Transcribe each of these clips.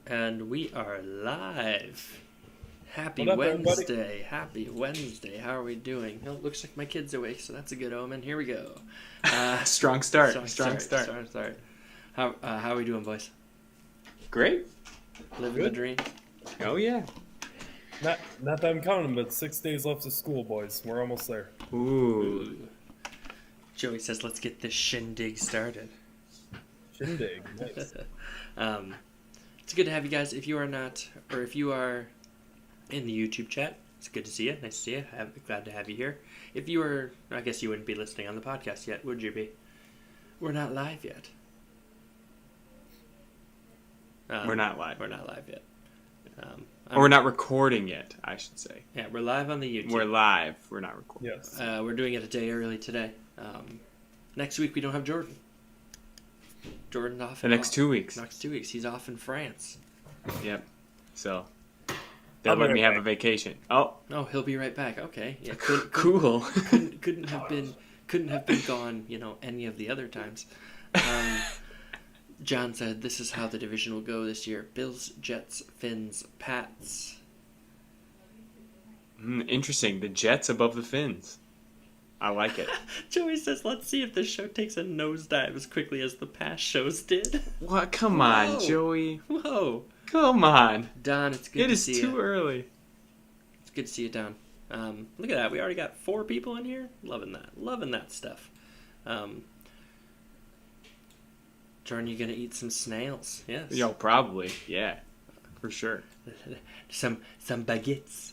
And we are live. Happy What up, Wednesday. everybody? Happy Wednesday. How are we doing? Oh, it looks like my kid's awake, so that's a good omen. Here we go. Strong start. Strong start. How are we doing, boys? Great. Living the dream? Oh, yeah. Not that I'm counting, but 6 days left of school, boys. We're almost there. Ooh. Joey says, let's get this shindig started. Shindig. Nice. It's good to have you guys. If you are not, or if you are in the YouTube chat, it's good to see you. Nice to see you. I'm glad to have you here. If you are, I guess you wouldn't be listening on the podcast yet, would you be? We're not live yet. We're not live. We're not live yet. Or we're not recording yet, I should say. Yeah, we're live on the YouTube. We're live. We're not recording. Yes. We're doing it a day early today. Next week we don't have Jordan. Jordan off. The next 2 weeks. Next 2 weeks. He's off in France. Yep. So they'll let me have a vacation. Oh. Oh, he'll be right back. Okay. Yeah. Cool. Couldn't have been gone. Any of the other times. John said, "This is how the division will go this year: Bills, Jets, Finns, Pats." Interesting. The Jets above the Finns. I like it. Joey says, "Let's see if this show takes a nosedive as quickly as the past shows did." What? Come on, Joey. Whoa. Come on. Don, it's good to see you. It is too early. It's good to see you, Don. Look at that. We already got 4 people in here. Loving that stuff. Jordan, you gonna eat some snails? Yes. Yo, probably. Yeah. For sure. some baguettes.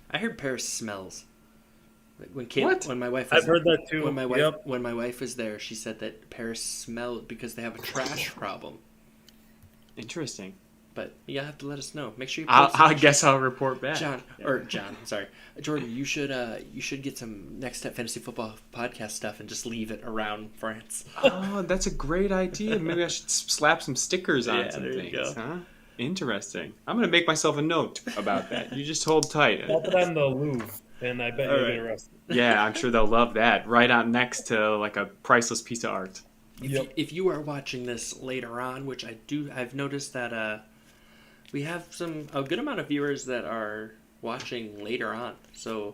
I heard Paris smells. When my wife was, I've heard that too. When my wife was there, she said that Paris smelled because they have a trash problem. Interesting. But you have to let us know. Make sure you. I guess I'll report back. Jordan, you should get some Next Step Fantasy Football podcast stuff and just leave it around France. Oh, that's a great idea. Maybe I should slap some stickers on some there things. You go. Huh? Interesting. I'm gonna make myself a note about that. You just hold tight. I'll put on the Louvre, and I bet you'll get arrested. Yeah, I'm sure they'll love that. Right out next to like a priceless piece of art. If you are watching this later on, which I've noticed that we have a good amount of viewers that are watching later on. So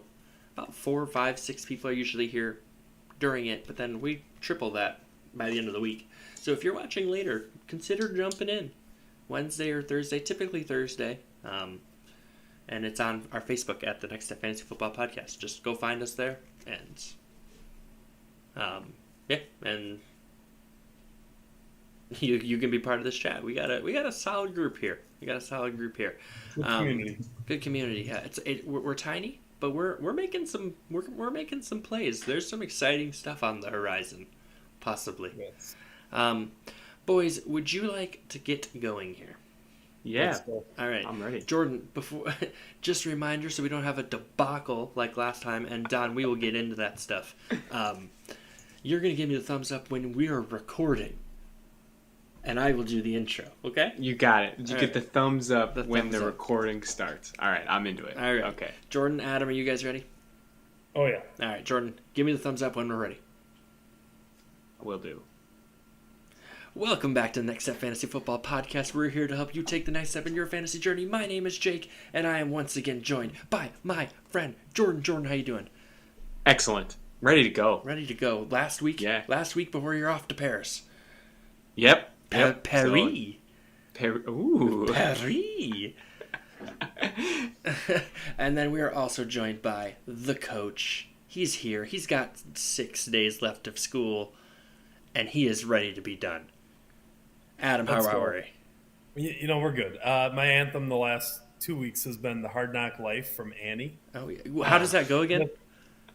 about 4, 5, 6 people are usually here during it, but then we triple that by the end of the week. So if you're watching later, consider jumping in Wednesday or Thursday, typically Thursday. And it's on our Facebook at the Next Step Fantasy Football Podcast. Just go find us there, and and you can be part of this chat. We got a solid group here. Good community. Good community. Yeah, we're tiny, but we're making some plays. There's some exciting stuff on the horizon, possibly. Yes. Boys, would you like to get going here? Yeah. All right. I'm ready. Jordan, before just a reminder so we don't have a debacle like last time, and Don, we will get into that stuff. You're going to give me the thumbs up when we are recording, and I will do the intro, okay? You got it. You get the thumbs up when the up. recording starts. All right, I'm into it. All right. Okay. Jordan, Adam, are you guys ready? Oh, yeah. All right, Jordan, give me the thumbs up when we're ready. Will do. Welcome back to the Next Step Fantasy Football Podcast. We're here to help you take the next step in your fantasy journey. My name is Jake, and I am once again joined by my friend Jordan. Jordan, how you doing? Excellent. Ready to go. Ready to go. Last week before you're off to Paris. Yep. Paris. Ooh. Paris. And then we are also joined by the coach. He's here. He's got 6 days left of school, and he is ready to be done. Adam, how are we? We're good. My anthem the last 2 weeks has been The Hard Knock Life from Annie. Oh, yeah. How does that go again?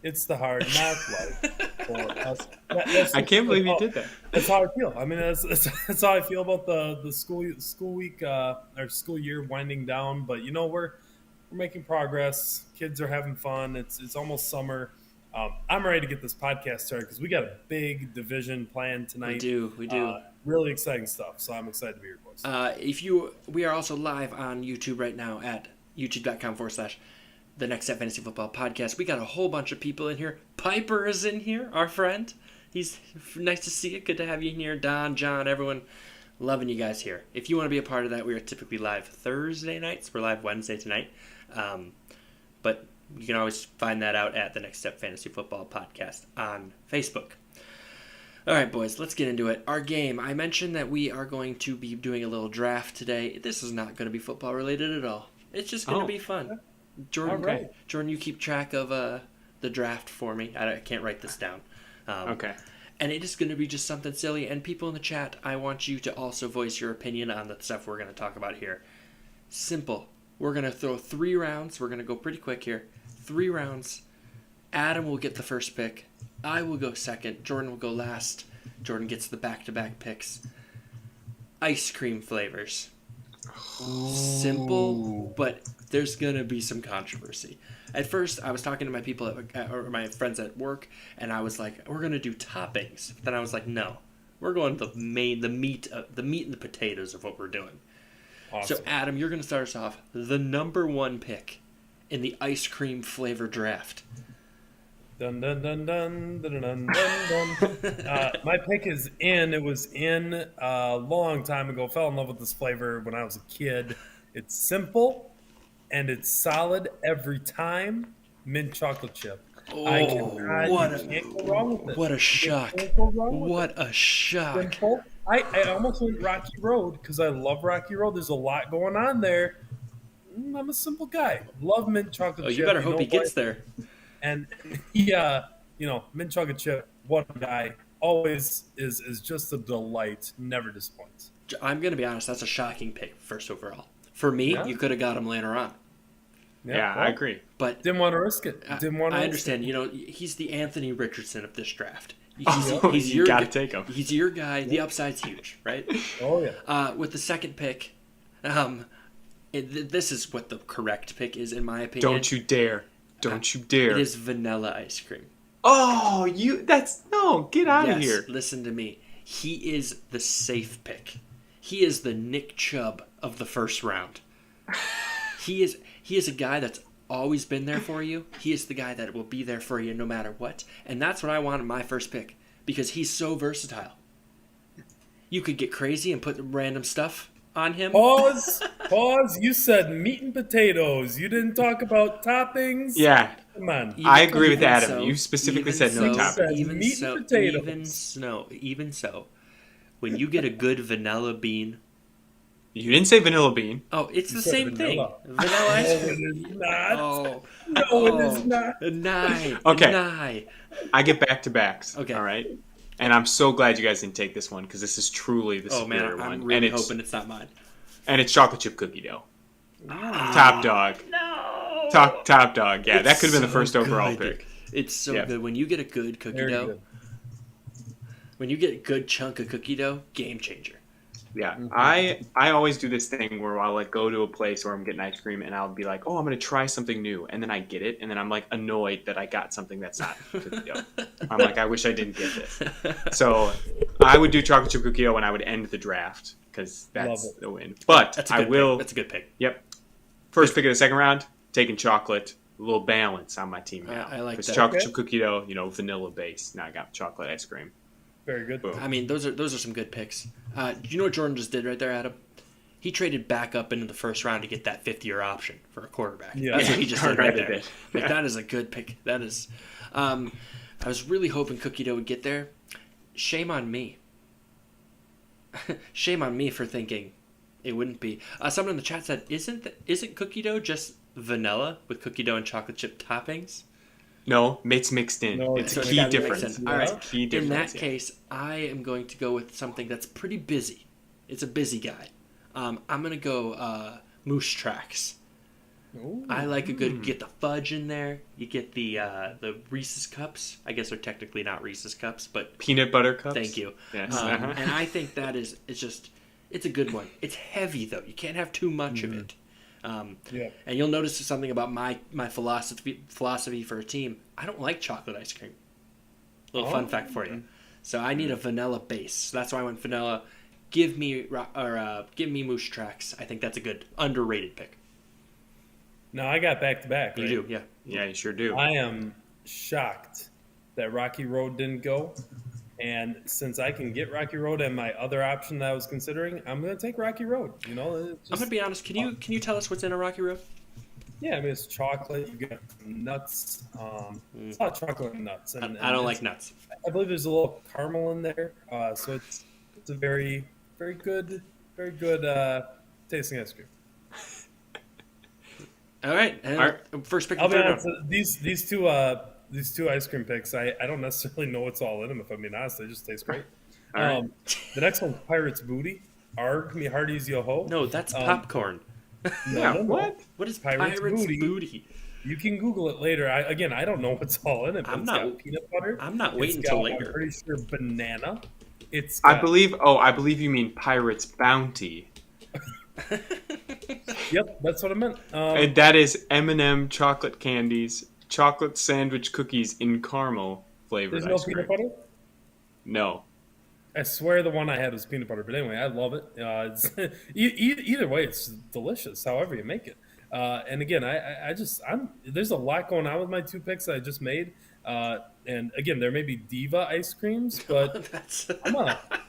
It's the hard knock life for us. I can't believe you did that. That's how I feel. I mean, that's how I feel about the school week or school year winding down. But we're making progress. Kids are having fun. It's almost summer. I'm ready to get this podcast started because we got a big division planned tonight. We do. Really exciting stuff. So I'm excited to be here, boys. We are also live on YouTube right now at youtube.com/The Next Step Fantasy Football Podcast. We got a whole bunch of people in here. Piper is in here, our friend. He's nice to see you. Good to have you in here. Don, John, everyone. Loving you guys here. If you want to be a part of that, we are typically live Thursday nights. We're live Wednesday tonight. But you can always find that out at the Next Step Fantasy Football Podcast on Facebook. All right, boys, let's get into it. Our game, I mentioned that we are going to be doing a little draft today. This is not going to be football related at all. It's just going to be fun. Jordan, right. Jordan, you keep track of the draft for me. I can't write this down. Okay. And it is going to be just something silly. And people in the chat, I want you to also voice your opinion on the stuff we're going to talk about here. Simple. We're going to throw 3 rounds. We're going to go pretty quick here. 3 rounds. Adam will get the first pick. I will go second. Jordan will go last. Jordan gets the back-to-back picks. Ice cream flavors. Simple, but there's going to be some controversy. At first, I was talking to my people or my friends at work, and I was like, "We're going to do toppings." Then I was like, "No, we're going to the meat and the potatoes of what we're doing." Awesome. So, Adam, you're going to start us off. The number 1 pick in the ice cream flavor draft. Dun dun dun dun dun dun dun dun. My pick is in. It was in a long time ago. Fell in love with this flavor when I was a kid. It's simple and it's solid every time. Mint chocolate chip. Oh, You can't go wrong with it. What a shock! Can't go wrong with What a shock! Simple. I almost went Rocky Road because I love Rocky Road. There's a lot going on there. I'm a simple guy. Love mint chocolate chip. You better hope he gets there. And mint chocolate chip, what a guy. Always is just a delight. Never disappoints. I'm going to be honest, that's a shocking pick, first overall. For me, you could have got him later on. Yeah, I agree. But didn't want to risk it. I understand. He's the Anthony Richardson of this draft. You got to take him. He's your guy. The upside's huge, right? Oh, yeah. With the second pick, this is what the correct pick is, in my opinion. Don't you dare. Don't you dare. It is vanilla ice cream. Oh, get out of here. Listen to me. He is the safe pick. He is the Nick Chubb of the first round. He is a guy that's always been there for you. He is the guy that will be there for you no matter what. And that's what I want in my first pick because he's so versatile. You could get crazy and put random stuff on him. Pause. You said meat and potatoes. You didn't talk about toppings. Yeah. Come on. I agree with Adam. You specifically said no toppings. Even so, when you get a good vanilla bean. You didn't say vanilla bean. Oh, it's the same vanilla. thing. Vanilla ice cream. No, it is not. No, it is not. Okay. I get back-to-backs. Okay. All right? And I'm so glad you guys didn't take this one because this is truly the superior one. I'm really hoping it's not mine. And it's chocolate chip cookie dough. Ah, Top dog. No. Top dog. Yeah, that could have been the so first overall good. pick. It's so good. When you get a good cookie Very dough, good. when you get a good chunk of cookie dough, game changer. Yeah, I always do this thing where I'll go to a place where I'm getting ice cream and I'll be like, oh, I'm going to try something new. And then I get it. And then I'm annoyed that I got something that's not cookie dough. I'm like, I wish I didn't get this. So I would do chocolate chip cookie dough when I would end the draft because that's the win. But That's a good pick. Yep. First pick of the second round, taking chocolate. A little balance on my team now. I like that. Because chocolate chip cookie dough, vanilla base. Now I got chocolate ice cream. Very good. Boom. I mean, those are some good picks. Do you know what Jordan just did right there, Adam? He traded back up into the first round to get that 5th-year option for a quarterback. Yeah. That's what he just did right there. Yeah. That is a good pick. That is. I was really hoping cookie dough would get there. Shame on me. Shame on me for thinking it wouldn't be. Someone in the chat said, "Isn't cookie dough just vanilla with cookie dough and chocolate chip toppings?" No, it's mixed in. No, it's a it's key gotta difference. mix in. Yeah. All right. It's a key difference. In that case, I am going to go with something that's pretty busy. It's a busy guy. I'm going to go Moose Tracks. Ooh. I like a good, get the fudge in there. You get the Reese's Cups. I guess they're technically not Reese's Cups, but Peanut butter cups. thank you. Yes. And I think that it's a good one. It's heavy, though. You can't have too much of it. Yeah. And you'll notice something about my philosophy for a team. I don't like chocolate ice cream. Little fun fact for you. So I need a vanilla base. So that's why I went vanilla. Give me Moose Tracks. I think that's a good underrated pick. No, I got back-to-back. You right? do, yeah. Yeah, you sure do. I am shocked that Rocky Road didn't go And since I can get Rocky Road and my other option that I was considering, I'm going to take Rocky Road. You know, it's I'm just, gonna be honest. Can you tell us what's in a Rocky Road? yeah, I mean, it's chocolate. You got some nuts. It's not chocolate and nuts. And I don't like it's- nuts. I believe there's a little caramel in there. So it's a very, very good tasting ice cream. All right. First pick. I'll The be third honest. one. These two ice cream picks, I don't necessarily know what's all in them. If I'm being honest, they just taste great. All right. The next one's Pirates Booty. Arg me hearties yo ho. No, that's popcorn. Yeah, what? What is Pirates Pirates Booty? Booty? You can Google it later. I don't know what's all in it. But I'm it's not- got peanut butter. I'm not It's waiting got, till I'm later. pretty sure banana. It's I got, believe you mean Pirates Bounty. Yep, that's what I meant. And that is M&M chocolate candies, chocolate sandwich cookies in caramel flavored there's no ice cream. peanut butter. No. I swear the one I had was peanut butter. But anyway, I love it. It's, either way, it's delicious. However you make it. And again, there's a lot going on with my two picks that I just made. And again, there may be diva ice creams, but That's.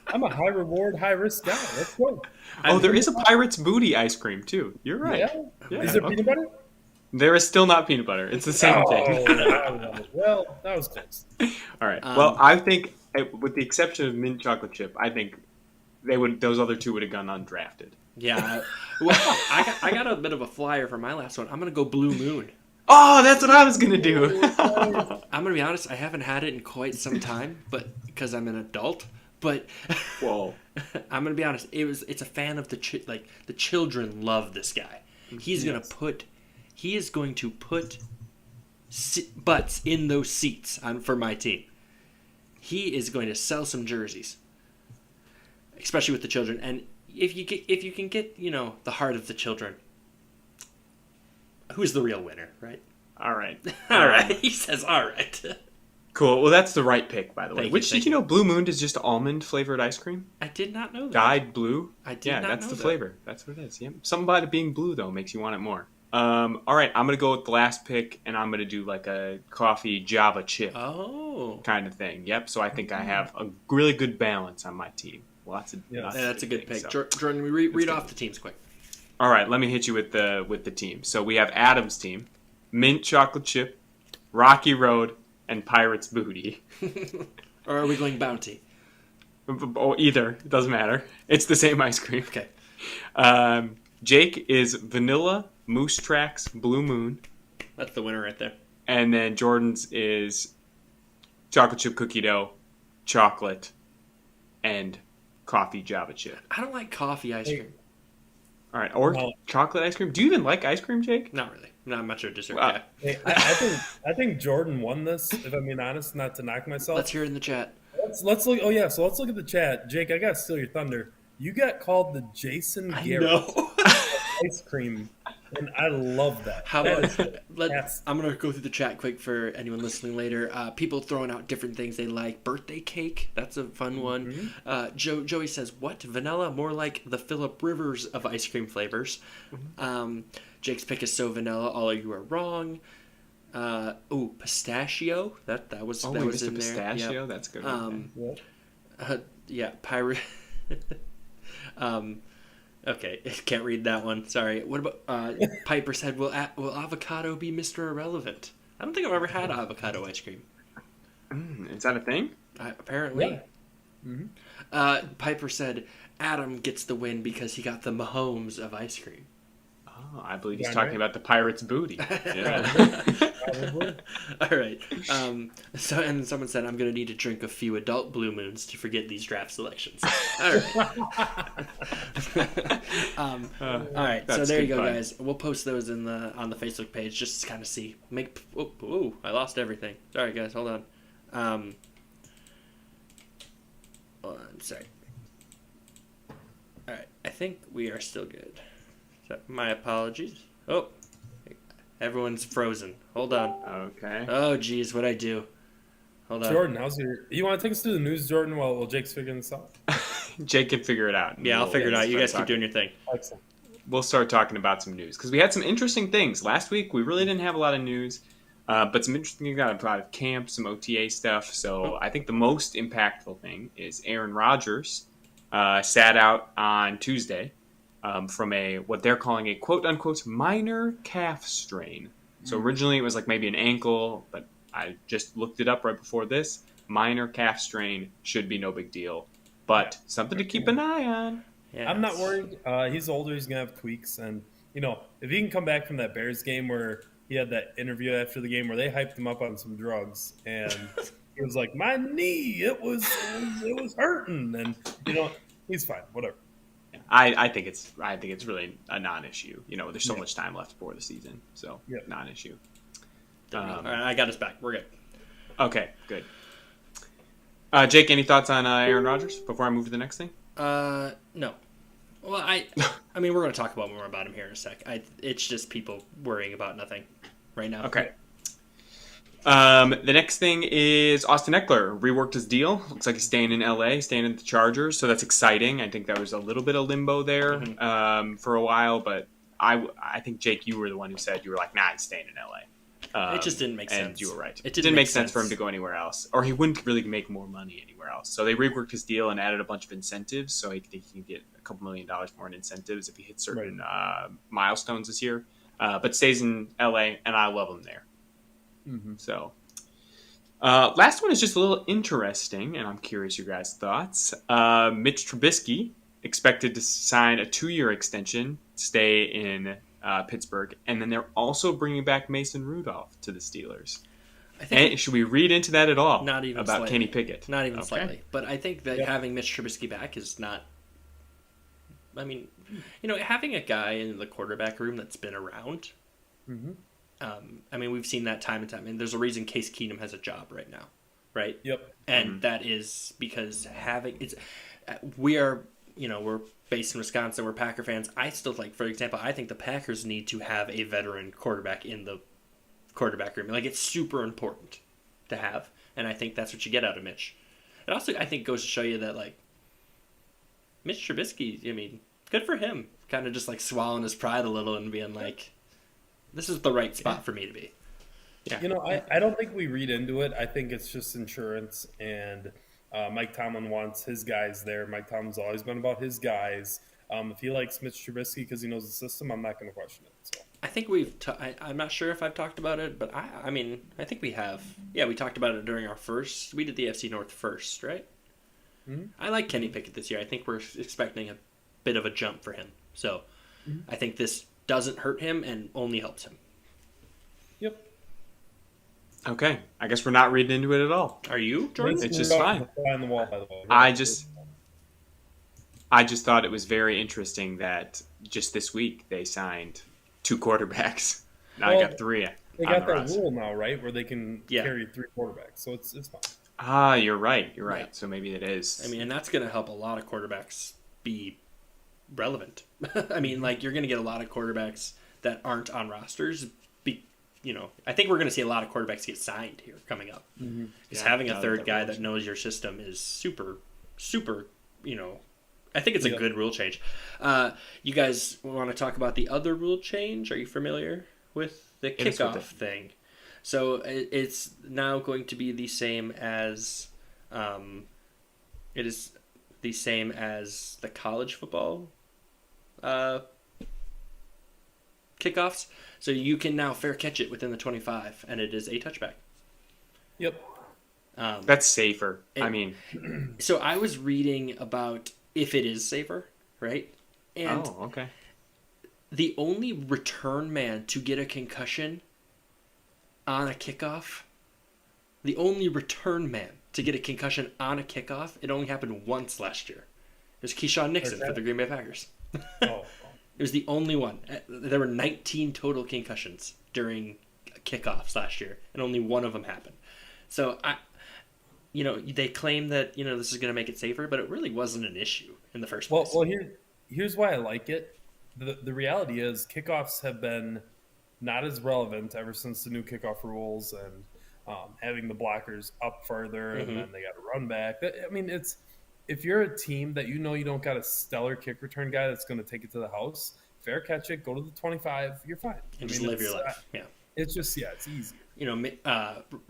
I'm a high reward, high risk guy. Let's go. Oh, there is a Pirates Booty ice cream too. You're right. Yeah. Yeah, Is there okay. peanut butter? There is still not peanut butter. It's the same thing. Well, that was close. All right. Well, I think, with the exception of mint chocolate chip, I think those other two would have gone undrafted. Yeah. Well, I got a bit of a flyer for my last one. I'm gonna go Blue Moon. Oh, that's what I was gonna do. I'm gonna be honest. I haven't had it in quite some time, but because I'm an adult. But Whoa. I'm gonna be honest. It's a fan of the children love this guy. He is going to put butts in those seats for my team. He is going to sell some jerseys, especially with the children. And if you can get the heart of the children, who's the real winner, right? All right. All right. He says, all right. Cool. Well, that's the right pick, by the way. Thank you, Which thank did you know Blue Moon is just almond flavored ice cream? I did not know that. Dyed blue? I did Yeah, not that's know the that. flavor. That's what it is. Yeah. Something about it being blue, though, makes you want it more. All right. I'm going to go with the last pick, and I'm going to do like a coffee Java chip Oh. kind of thing. Yep. So I think I have a really good balance on my team. Lots of Yeah. lots Yeah, of that's a good things, pick. so. Jordan, read good. off the teams quick. All right, let me hit you with the team. So we have Adam's team, mint chocolate chip, Rocky Road, and Pirates Booty. Or are we going Bounty? Or either, it doesn't matter. It's the same ice cream. Okay. Jake is vanilla, Moose Tracks, Blue Moon, That's the winner right there. and then Jordan's is chocolate chip cookie dough, chocolate, and coffee Java chip. I don't like coffee ice cream. All right, or Well- chocolate ice cream. Do you even like ice cream, Jake? Not really. Not much of a dessert Wow. guy. Hey, I think Jordan won this. If I'm being honest, not to knock myself. Let's hear it in the chat. Let's look. Oh yeah, so let's look at the chat. Jake, I gotta steal your thunder. You got called the Jason Garrett No. ice cream, and I love that. How That about is- yes. I'm gonna go through the chat quick for anyone listening later. People throwing out different things they like. Birthday cake, that's a fun one. Joey says, "What vanilla? More like the Philip Rivers of ice cream flavors." Jake's pick is so vanilla. All of you are wrong. Pistachio. That was Oh, that we was missed a in there. pistachio. Yep. That's good. Yep. Yeah, pirate. Okay, can't read that one. Sorry. What about Piper said, "Will avocado be Mr. Irrelevant?" I don't think I've ever had avocado ice cream. Is that a thing? Apparently. Yeah. Piper said, "Adam gets the win because he got the Mahomes of ice cream." Oh, I believe he's Yeah, talking right. about the pirate's booty. Yeah. Probably. All right. And someone said, "I'm going to need to drink a few adult Blue Moons to forget these draft selections." All right. All right. So That's there you good go, fun. guys. We'll post those on the Facebook page just to kind of see. I lost everything. Sorry, guys. Hold on. I'm sorry. All right. I think we are still good. So, my apologies. Oh, everyone's frozen. Hold on. Okay. Oh, geez, what'd I do? Hold on. Jordan, you want to take us through the news, Jordan, while Jake's figuring this out? Jake can figure it out. Yeah, I'll figure it out. You guys keep doing your thing. Excellent. We'll start talking about some news because we had some interesting things last week. We really didn't have a lot of news. But some interesting things out of camp, some OTA stuff. So I think the most impactful thing is Aaron Rodgers sat out on Tuesday from what they're calling a quote unquote minor calf strain. So originally it was like maybe an ankle, but I just looked it up right before this. Minor calf strain should be no big deal, but something to keep an eye on. Yeah, I'm not worried. He's older. He's going to have tweaks. And, if he can come back from that Bears game where he had that interview after the game where they hyped him up on some drugs and he was like, my knee, it was hurting. And, he's fine. Whatever. I think it's really a non-issue. There's so much time left before the season. So non-issue. All right, I got us back. We're good. Okay, good. Jake, any thoughts on Aaron Rodgers before I move to the next thing? No. Well, I mean, we're going to talk more about him here in a sec. It's just people worrying about nothing right now. Okay. The next thing is Austin Eckler reworked his deal. Looks like he's staying in LA, staying in the Chargers, so that's exciting. I think there was a little bit of limbo there for a while, but I think, Jake, you were the one who said you were like, nah, he's staying in LA. It just didn't make sense. And you were right. It didn't make sense for him to go anywhere else, or he wouldn't really make more money anywhere else. So they reworked his deal and added a bunch of incentives, so he can get a couple $1 million more in incentives if he hits certain milestones this year. But stays in LA, and I love him there. Mm-hmm. So last one is just a little interesting, and I'm curious your guys' thoughts. Mitch Trubisky expected to sign a 2-year extension, stay in Pittsburgh, and then they're also bringing back Mason Rudolph to the Steelers. Should we read into that at all? Not even about slightly. Kenny Pickett. Not even slightly. But I think that having Mitch Trubisky back is not. I mean, having a guy in the quarterback room that's been around. Mm-hmm. I mean, we've seen that time and time. I mean, there's a reason Case Keenum has a job right now, right? Yep. And that is because we're based in Wisconsin. We're Packer fans. I still for example, I think the Packers need to have a veteran quarterback in the quarterback room. Like, it's super important to have, and I think that's what you get out of Mitch. It also, I think, goes to show you that Mitch Trubisky. I mean, good for him. Kind of just swallowing his pride a little and being like, this is the right spot for me to be. Yeah. I don't think we read into it. I think it's just insurance, and Mike Tomlin wants his guys there. Mike Tomlin's always been about his guys. If he likes Mitch Trubisky because he knows the system, I'm not going to question it. So. I think I'm not sure if I've talked about it, but I mean, I think we have. Yeah, we talked about it during we did the AFC North first, right? Mm-hmm. I like Kenny Pickett this year. I think we're expecting a bit of a jump for him. So I think this doesn't hurt him and only helps him. Yep. Okay, I guess we're not reading into it at all. Are you, Jordan? It's just fine. On the wall, by the way. I just thought it was very interesting that just this week they signed 2 quarterbacks. Now I got 3. They got that rule now, right, where they can carry 3 quarterbacks, so it's fine. Ah, you're right. Yeah. So maybe it is. I mean, and that's going to help a lot of quarterbacks be relevant. I mean, you're going to get a lot of quarterbacks that aren't on rosters. I think we're going to see a lot of quarterbacks get signed here coming up. Because having a third guy that knows your system is super, super, I think it's a good rule change. You guys want to talk about the other rule change? Are you familiar with the kickoff thing? So it's now going to be the same as it is the same as the college football kickoffs. So you can now fair catch it within the 25, and it is a touchback. Yep. That's safer. So I was reading about if it is safer, right? And okay. The only return man to get a concussion on a kickoff, it only happened once last year. It was Keyshawn Nixon for the Green Bay Packers. It was the only one. There were 19 total concussions during kickoffs last year, and only one of them happened. So they claim that this is going to make it safer, but it really wasn't an issue in the first place. Well, here's why I like it. The reality is kickoffs have been not as relevant ever since the new kickoff rules and having the blockers up further, and then they got to run back. I mean, if you're a team that you don't got a stellar kick return guy that's going to take it to the house, fair catch it, go to the 25, you're fine. And just live your life. Yeah. It's just it's easier.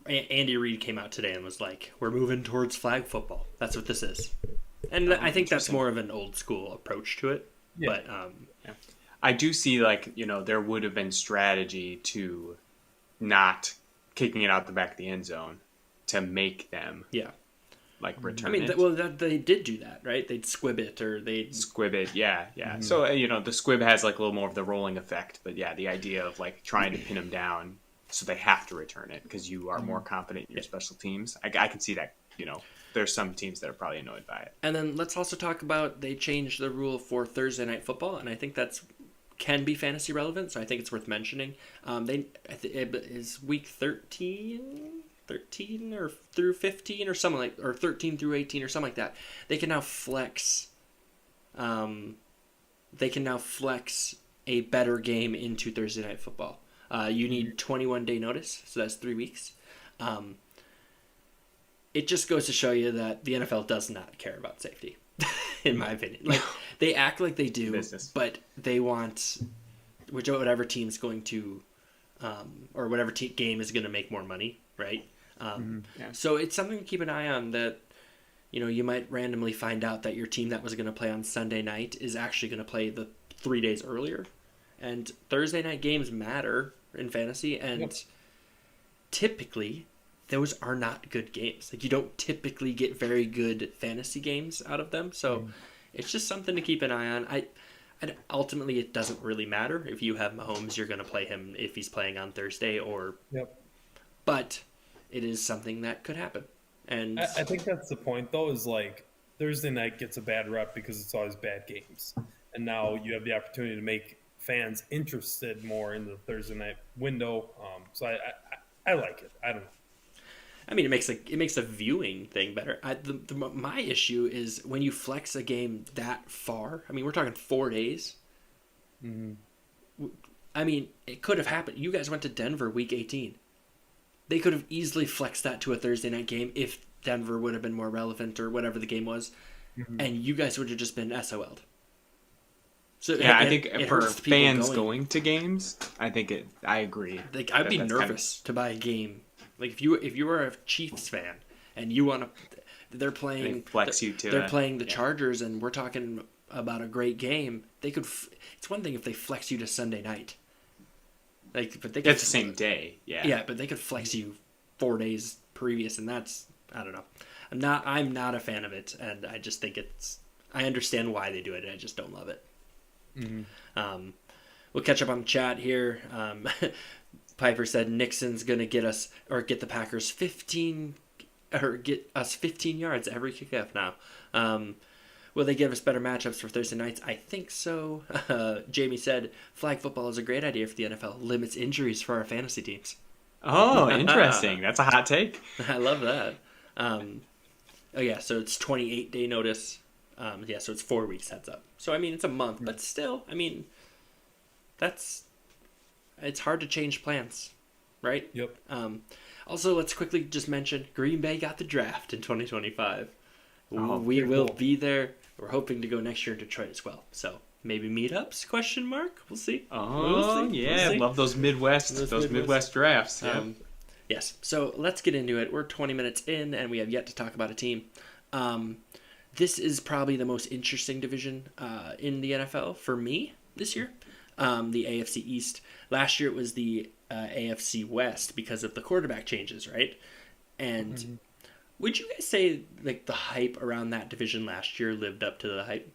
Andy Reid came out today and was like, "We're moving towards flag football. That's what this is." And I think that's more of an old school approach to it. Yeah. But Yeah. I do see, like, there would have been strategy to not kicking it out the back of the end zone to make them yeah, like I return mean, it. they did do that, right? They'd squib it or they'd Squib it, yeah. So the squib has like a little more of the rolling effect, but yeah, the idea of like trying to pin them down so they have to return it because you are more confident in your special teams. I can see that. There's some teams that are probably annoyed by it. And then let's also talk about they changed the rule for Thursday Night Football, and I think can be fantasy relevant, so I think it's worth mentioning. It is week 13 or through 15 or something or 13 through 18 or something like that. They can now flex. They can now flex a better game into Thursday Night Football. You need 21-day notice, so that's 3 weeks. It just goes to show you that the NFL does not care about safety, in my opinion. Like, they act like they do, but they want whatever team's going to, or whatever game is going to make more money, right? So it's something to keep an eye on that, you might randomly find out that your team that was going to play on Sunday night is actually going to play the 3 days earlier. And Thursday night games matter in fantasy, and typically those are not good games. Like, you don't typically get very good fantasy games out of them, so it's just something to keep an eye on. Ultimately, it doesn't really matter if you have Mahomes. You're going to play him if he's playing on Thursday, but it is something that could happen. And I think that's the point, though, is like Thursday night gets a bad rep because it's always bad games, and now you have the opportunity to make fans interested more in the Thursday night window. So I like it. I don't know. I mean, it makes a viewing thing better. My issue is when you flex a game that far. I mean, we're talking 4 days. I mean, it could have happened. You guys went to Denver week 18. They could have easily flexed that to a Thursday night game if Denver would have been more relevant or whatever the game was, and you guys would have just been SOL'd. So I think for fans going to games, I agree. Like, I'd be nervous to buy a game. Like, if you were a Chiefs fan and you want to, they're playing playing the Chargers, and we're talking about a great game. They could. It's one thing if they flex you to Sunday night. Like, but that's the same day. Yeah, but they could flex you 4 days previous, and that's, I don't know. I'm not a fan of it, and I just think I understand why they do it. I just don't love it. We'll catch up on the chat here. Piper said Nixon's going to get the Packers 15 yards every kickoff now. Will they give us better matchups for Thursday nights? I think so. Jamie said flag football is a great idea for the NFL. Limits injuries for our fantasy teams. Oh, interesting. That's a hot take. I love that. So it's 28-day notice. So it's 4 weeks heads up. So, I mean, it's a month, but still, I mean, it's hard to change plans, right? Yep. Also, let's quickly just mention Green Bay got the draft in 2025. Oh, we will be there. We're hoping to go next year in Detroit as well. So maybe meetups? ? We'll see. Oh, yeah, love those Midwest drafts. Yeah. Yes. So let's get into it. We're 20 minutes in, and we have yet to talk about a team. This is probably the most interesting division in the NFL for me this year. The AFC East. Last year it was the AFC West because of the quarterback changes, right? And would you guys say like the hype around that division last year lived up to the hype?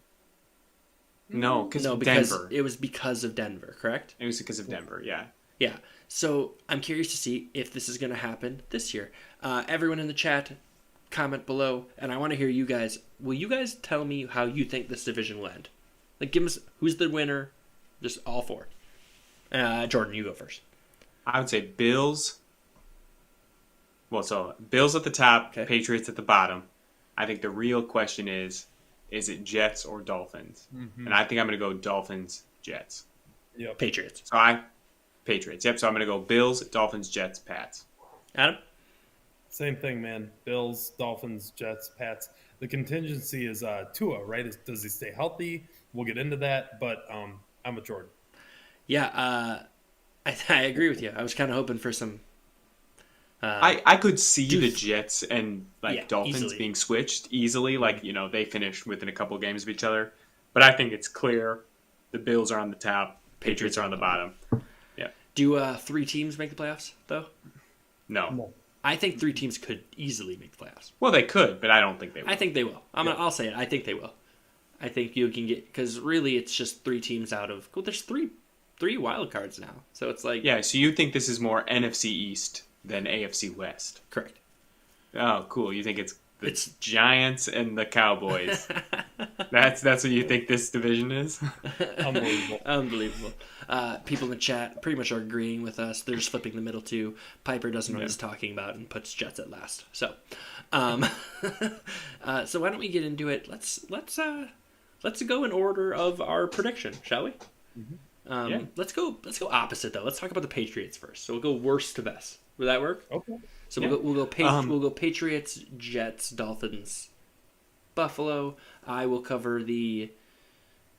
No, because Denver. It was because of Denver, correct? It was because of Denver, yeah. Yeah. So I'm curious to see if this is going to happen this year. Everyone in the chat, comment below, and I want to hear you guys. Will you guys tell me how you think this division will end? Like, give us who's the winner. Just all four. Jordan, you go first. I would say Bills. Well, so Bills at the top, okay. Patriots at the bottom. I think the real question is it Jets or Dolphins? And I think I'm going to go Dolphins, Jets. Yep. Patriots. Patriots. Yep. So I'm going to go Bills, Dolphins, Jets, Pats. Adam? Same thing, man. Bills, Dolphins, Jets, Pats. The contingency is Tua, right? Does he stay healthy? We'll get into that, but I'm with Jordan. Yeah, I agree with you. I was kind of hoping for some. I could see Doof. the Jets and Yeah, Dolphins easily. being switched easily. They finish within a couple games of each other. But I think it's clear the Bills are on the top, Patriots are on the bottom. Yeah. Do 3 teams make the playoffs though? No. No. I think 3 teams could easily make the playoffs. Well, they could, but I don't think they will. I think they will. I'll say it. I think they will. I think you can get because really it's just 3 teams out of. Well, there's three wild cards now, so it's like Yeah, so you think this is more NFC East than AFC West? correct. Oh, cool. You think it's the It's- Giants and the Cowboys. That's what you think this division is? Unbelievable. Unbelievable. People in the chat pretty much are agreeing with us. They're just flipping the middle too. Piper doesn't know what he's talking about and puts Jets at last. So, so why don't we get into it? Let's go in order of our prediction, shall we? Yeah. Let's go opposite though. Let's talk about the Patriots first. So we'll go worst to best. Will that work? Okay. So Yeah. we'll go Patriots, Jets, Dolphins, Buffalo. I will cover the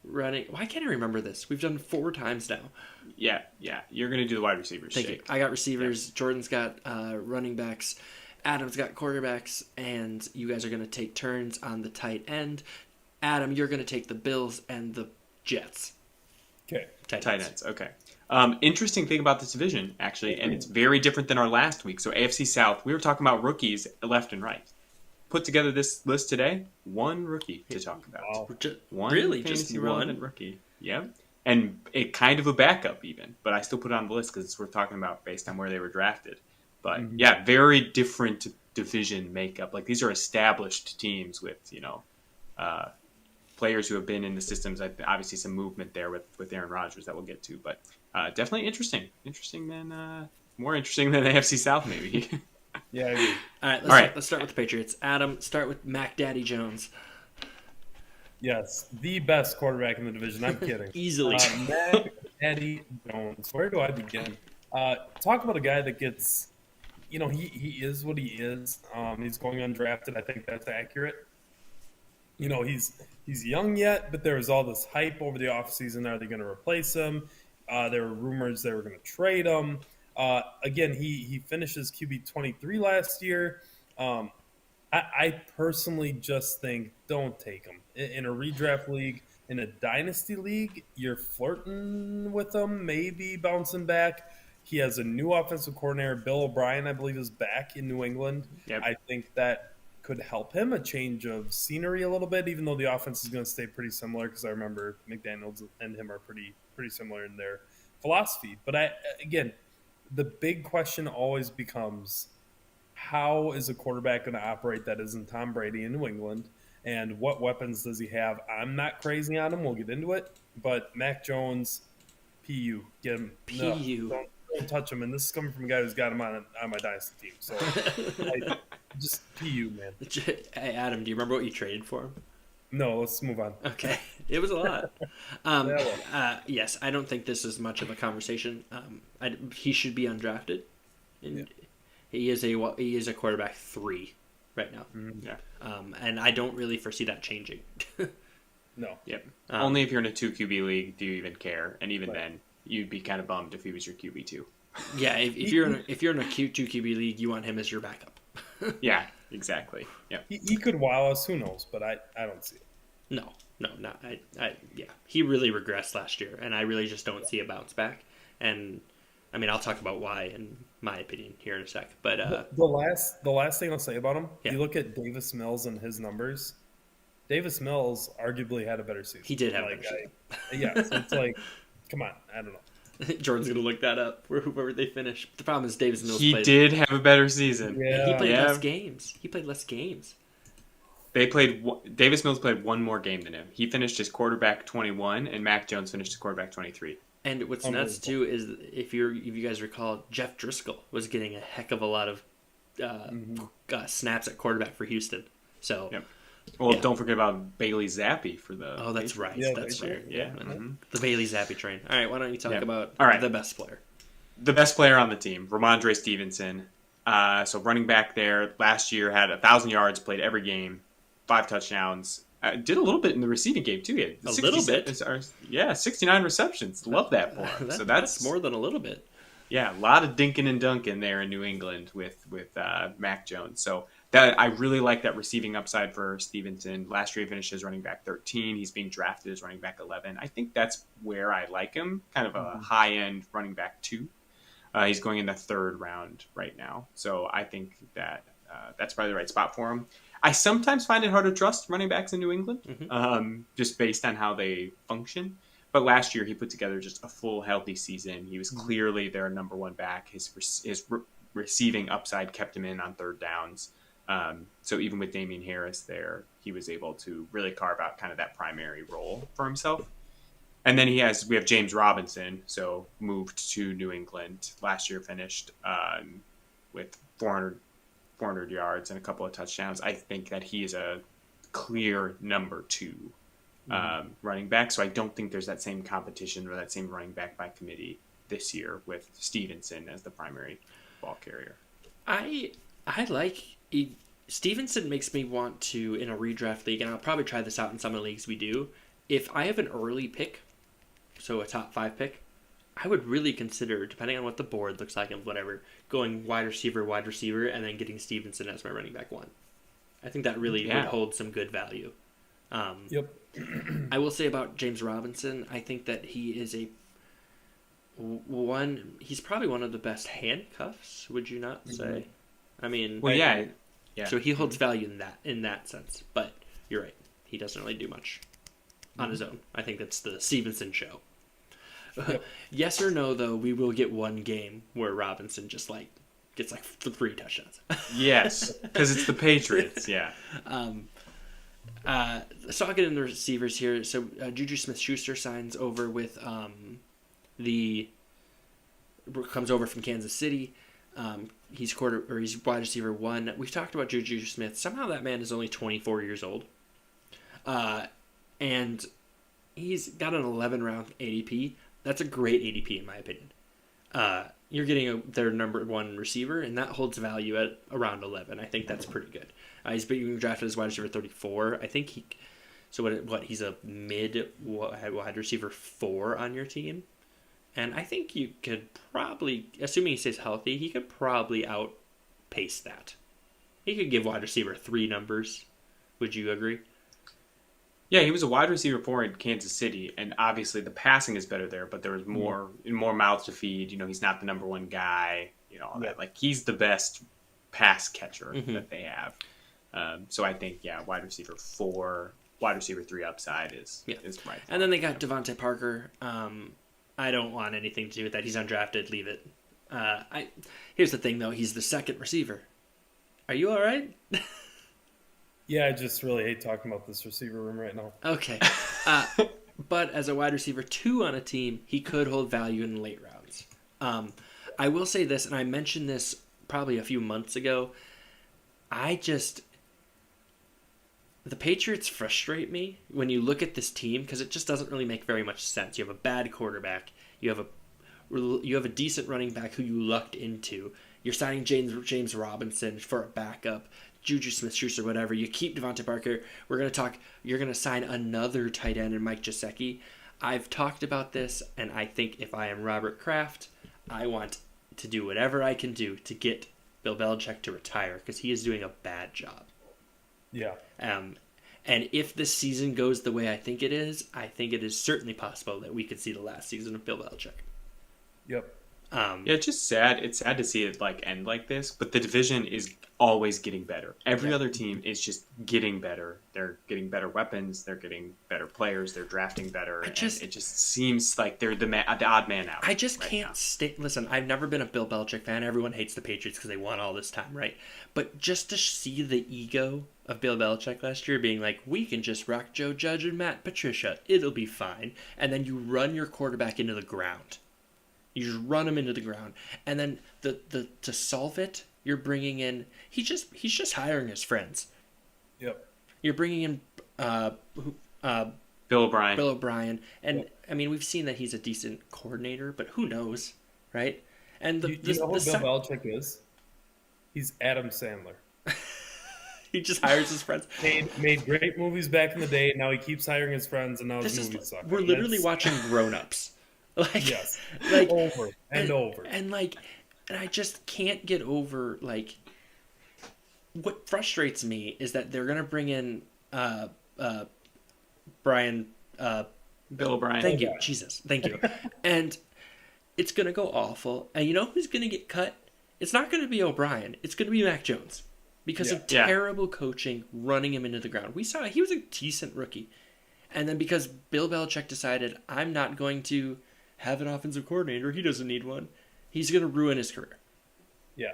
running. Why can't I remember this? We've done 4 times now. Yeah. You're going to do the wide receivers. Thank you. I got receivers. Jordan's got running backs. Adam's got quarterbacks, and you guys are going to take turns on the tight end. Adam, you're going to take the Bills and the Jets. Okay. Tight ends. Okay. Interesting thing about this division, actually, and it's very different than our last week. So AFC South, we were talking about rookies left and right. Put together this list today, 1 rookie to talk about. Wow. One Really? fantasy Just relevant one? rookie. Yeah. And it kind of a backup even, but I still put it on the list because it's worth talking about based on where they were drafted. But yeah, very different division makeup. Like these are established teams with, players who have been in the systems. Obviously some movement there with Aaron Rodgers that we'll get to, but definitely interesting. More interesting than AFC South maybe. Yeah, I agree. All right, let's start with the Patriots. Adam, start with Mac Daddy Jones. Yes, the best quarterback in the division. I'm kidding. Easily. Mac Eddie Jones. Where do I begin? Talk about a guy that gets, he is what he is. He's going undrafted. I think that's accurate. He's young yet, but there was all this hype over the offseason. Are they going to replace him? There were rumors they were going to trade him. Again, he finishes QB 23 last year. I personally just think don't take him. In a redraft league, in a dynasty league, you're flirting with him, maybe bouncing back. He has a new offensive coordinator, Bill O'Brien, I believe, is back in New England. Yep. I think that could help him, a change of scenery a little bit, even though the offense is going to stay pretty similar because I remember McDaniels and him are pretty similar in their philosophy. But again, the big question always becomes, how is a quarterback going to operate that isn't Tom Brady in New England? And what weapons does he have? I'm not crazy on him. We'll get into it. But Mac Jones, PU. Get him. No, PU. don't touch him. And this is coming from a guy who's got him on my dynasty team. So just PU, man. Hey, Adam, do you remember what you traded for him? No, let's move on. Okay. It was a lot. well. Yes, I don't think this is much of a conversation. He should be undrafted. And he is a quarterback 3 right now. Yeah. And I don't really foresee that changing. No. Yep. Only if you're in a 2 QB league do you even care, and even then you'd be kind of bummed if he was your QB 2. Yeah, if you're in a 2 QB league, you want him as your backup. Yeah, exactly. Yeah. He could wow us. Who knows? But I don't see it. No, not yeah. He really regressed last year, and I really just don't see a bounce back. And I mean, I'll talk about why in my opinion here in a sec. But the last thing I'll say about him, Yeah. you look at Davis Mills and his numbers. Davis Mills arguably had a better season. he did have a better season. Yeah, so it's like, come on, I don't know. Jordan's gonna look that up wherever they finish. The problem is Davis Mills He played. did have a better season. Yeah. He played Yeah. less games. He played less games. Davis Mills played one more game than him. He finished as quarterback 21, and Mac Jones finished as quarterback 23. And what's nuts too is if you guys recall, Jeff Driscoll was getting a heck of a lot of snaps at quarterback for Houston. So Yep. Well, Yeah. don't forget about Bailey Zappi for the. oh, that's right. Yeah, That's they fair. did. Yeah. Yeah. Mhm. The Bailey Zappi train. All right, why don't you talk Yeah. about All right. the best player? The best player on the team, Ramondre Stevenson. So running back there, last year had 1,000 yards, played every game, 5 touchdowns. did a little bit in the receiving game too. He had little bit? 69 receptions. Love that for him. So that's more than a little bit. Yeah, a lot of dinking and dunking there in New England with Mac Jones. So that I really like that receiving upside for Stevenson. Last year he finished as running back 13. He's being drafted as running back 11. I think that's where I like him, kind of a high-end running back 2. He's going in the 3rd round right now. So I think that that's probably the right spot for him. I sometimes find it hard to trust running backs in New England, just based on how they function. But last year, he put together just a full, healthy season. He was clearly their number 1 back. His receiving upside kept him in on 3rd downs. So even with Damian Harris there, he was able to really carve out kind of that primary role for himself. And then we have James Robinson, so moved to New England. Last year finished with 400 yards and a couple of touchdowns. I think that he is a clear number 2. Running back, so I don't think there's that same competition or that same running back by committee this year with Stevenson as the primary ball carrier. I like Stevenson. Makes me want to, in a redraft league, and I'll probably try this out in some of the leagues we do. If I have an early pick, so a top 5 pick, I would really consider, depending on what the board looks like and whatever, going wide receiver, and then getting Stevenson as my running back 1. I think that really would hold some good value. Yep. I will say about James Robinson, I think that he is he's probably one of the best handcuffs, would you not say? I mean, well, yeah. So he holds value in that sense, but you're right. He doesn't really do much on his own. I think that's the Stevenson show. Yep. Yes or no, though, we will get one game where Robinson just gets 3 touchdowns. Yes, because it's the Patriots, yeah. So I'll get into the receivers here. So Juju Smith-Schuster signs over with comes over from Kansas City. He's wide receiver 1. We've talked about Juju Smith. Somehow that man is only 24 years old, and he's got an 11-round ADP. That's a great ADP in my opinion. You're getting their number 1 receiver, and that holds value at around 11. I think that's pretty good. He's being drafted as wide receiver 34. I think he's a mid wide receiver 4 on your team. And I think you could probably, assuming he stays healthy, he could probably outpace that. He could give wide receiver 3 numbers. Would you agree? Yeah, he was a wide receiver 4 in Kansas City, and obviously the passing is better there, but there was more mouths to feed. He's not the number 1 guy, all that. Like, he's the best pass catcher that they have. So I think, wide receiver 4, wide receiver 3 upside is right. And then they got Devontae Parker. I don't want anything to do with that. He's undrafted. Leave it. Here's the thing, though. He's the 2nd receiver. Are you all right? Yeah, I just really hate talking about this receiver room right now. Okay. But as a wide receiver 2 on a team, he could hold value in the late rounds. I will say this, and I mentioned this probably a few months ago. The Patriots frustrate me when you look at this team because it just doesn't really make very much sense. You have a bad quarterback. You have a decent running back who you lucked into. You're signing James Robinson for a backup. Juju Smith-Schuster, whatever. You keep Devontae Parker. You're going to sign another tight end in Mike Gesicki. I've talked about this, and I think if I am Robert Kraft, I want to do whatever I can do to get Bill Belichick to retire because he is doing a bad job. Yeah. And if this season goes the way I think it is certainly possible that we could see the last season of Bill Belichick. Yep. It's just sad. It's sad to see it end like this, but the division is always getting better. Every other team is just getting better. They're getting better weapons. They're getting better players. They're drafting better. It just seems like they're the odd man out. I just can't stay. Listen, I've never been a Bill Belichick fan. Everyone hates the Patriots because they won all this time, right? But just to see the ego of Bill Belichick last year being like, we can just rock Joe Judge and Matt Patricia. It'll be fine. And then you run your quarterback into the ground. You just run him into the ground. And then to solve it, you're bringing in... He's just hiring his friends. Yep. You're bringing in Bill O'Brien. Bill O'Brien. And, I mean, we've seen that he's a decent coordinator, but who knows, right? And you know who Bill Belichick is? He's Adam Sandler. He just hires his friends. Made great movies back in the day. Now he keeps hiring his friends, and now his movies suck. We're literally watching Grown Ups. Like, yes, like over and over. And I just can't get over, like, what frustrates me is that they're gonna bring in Brian Bill O'Brien. Thank you, Jesus, thank you. And it's gonna go awful. And you know who's gonna get cut? It's not gonna be O'Brien. It's gonna be Mac Jones because of terrible coaching, running him into the ground. We saw he was a decent rookie, and then because Bill Belichick decided I'm not going to have an offensive coordinator, he doesn't need one. He's gonna ruin his career. Yeah.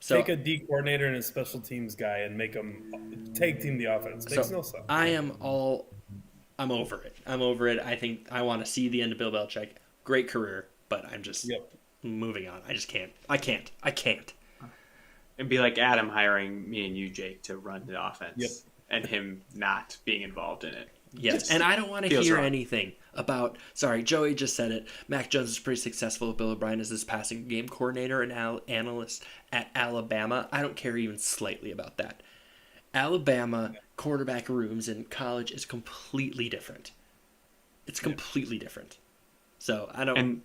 So, take a D coordinator and a special teams guy and make them tag team the offense. Makes no sense. I'm over it. I'm over it. I think I want to see the end of Bill Belichick. Great career, but I'm just moving on. I just can't. I can't. It'd be like Adam hiring me and you, Jake, to run the offense, and him not being involved in it. Yes, and I don't want to hear wrong. anything about. Sorry, Joey just said it. Mac Jones is pretty successful with Bill O'Brien as his passing game coordinator and analyst at Alabama. I don't care even slightly about that. Alabama quarterback rooms in college is completely different. It's completely different. So I don't. And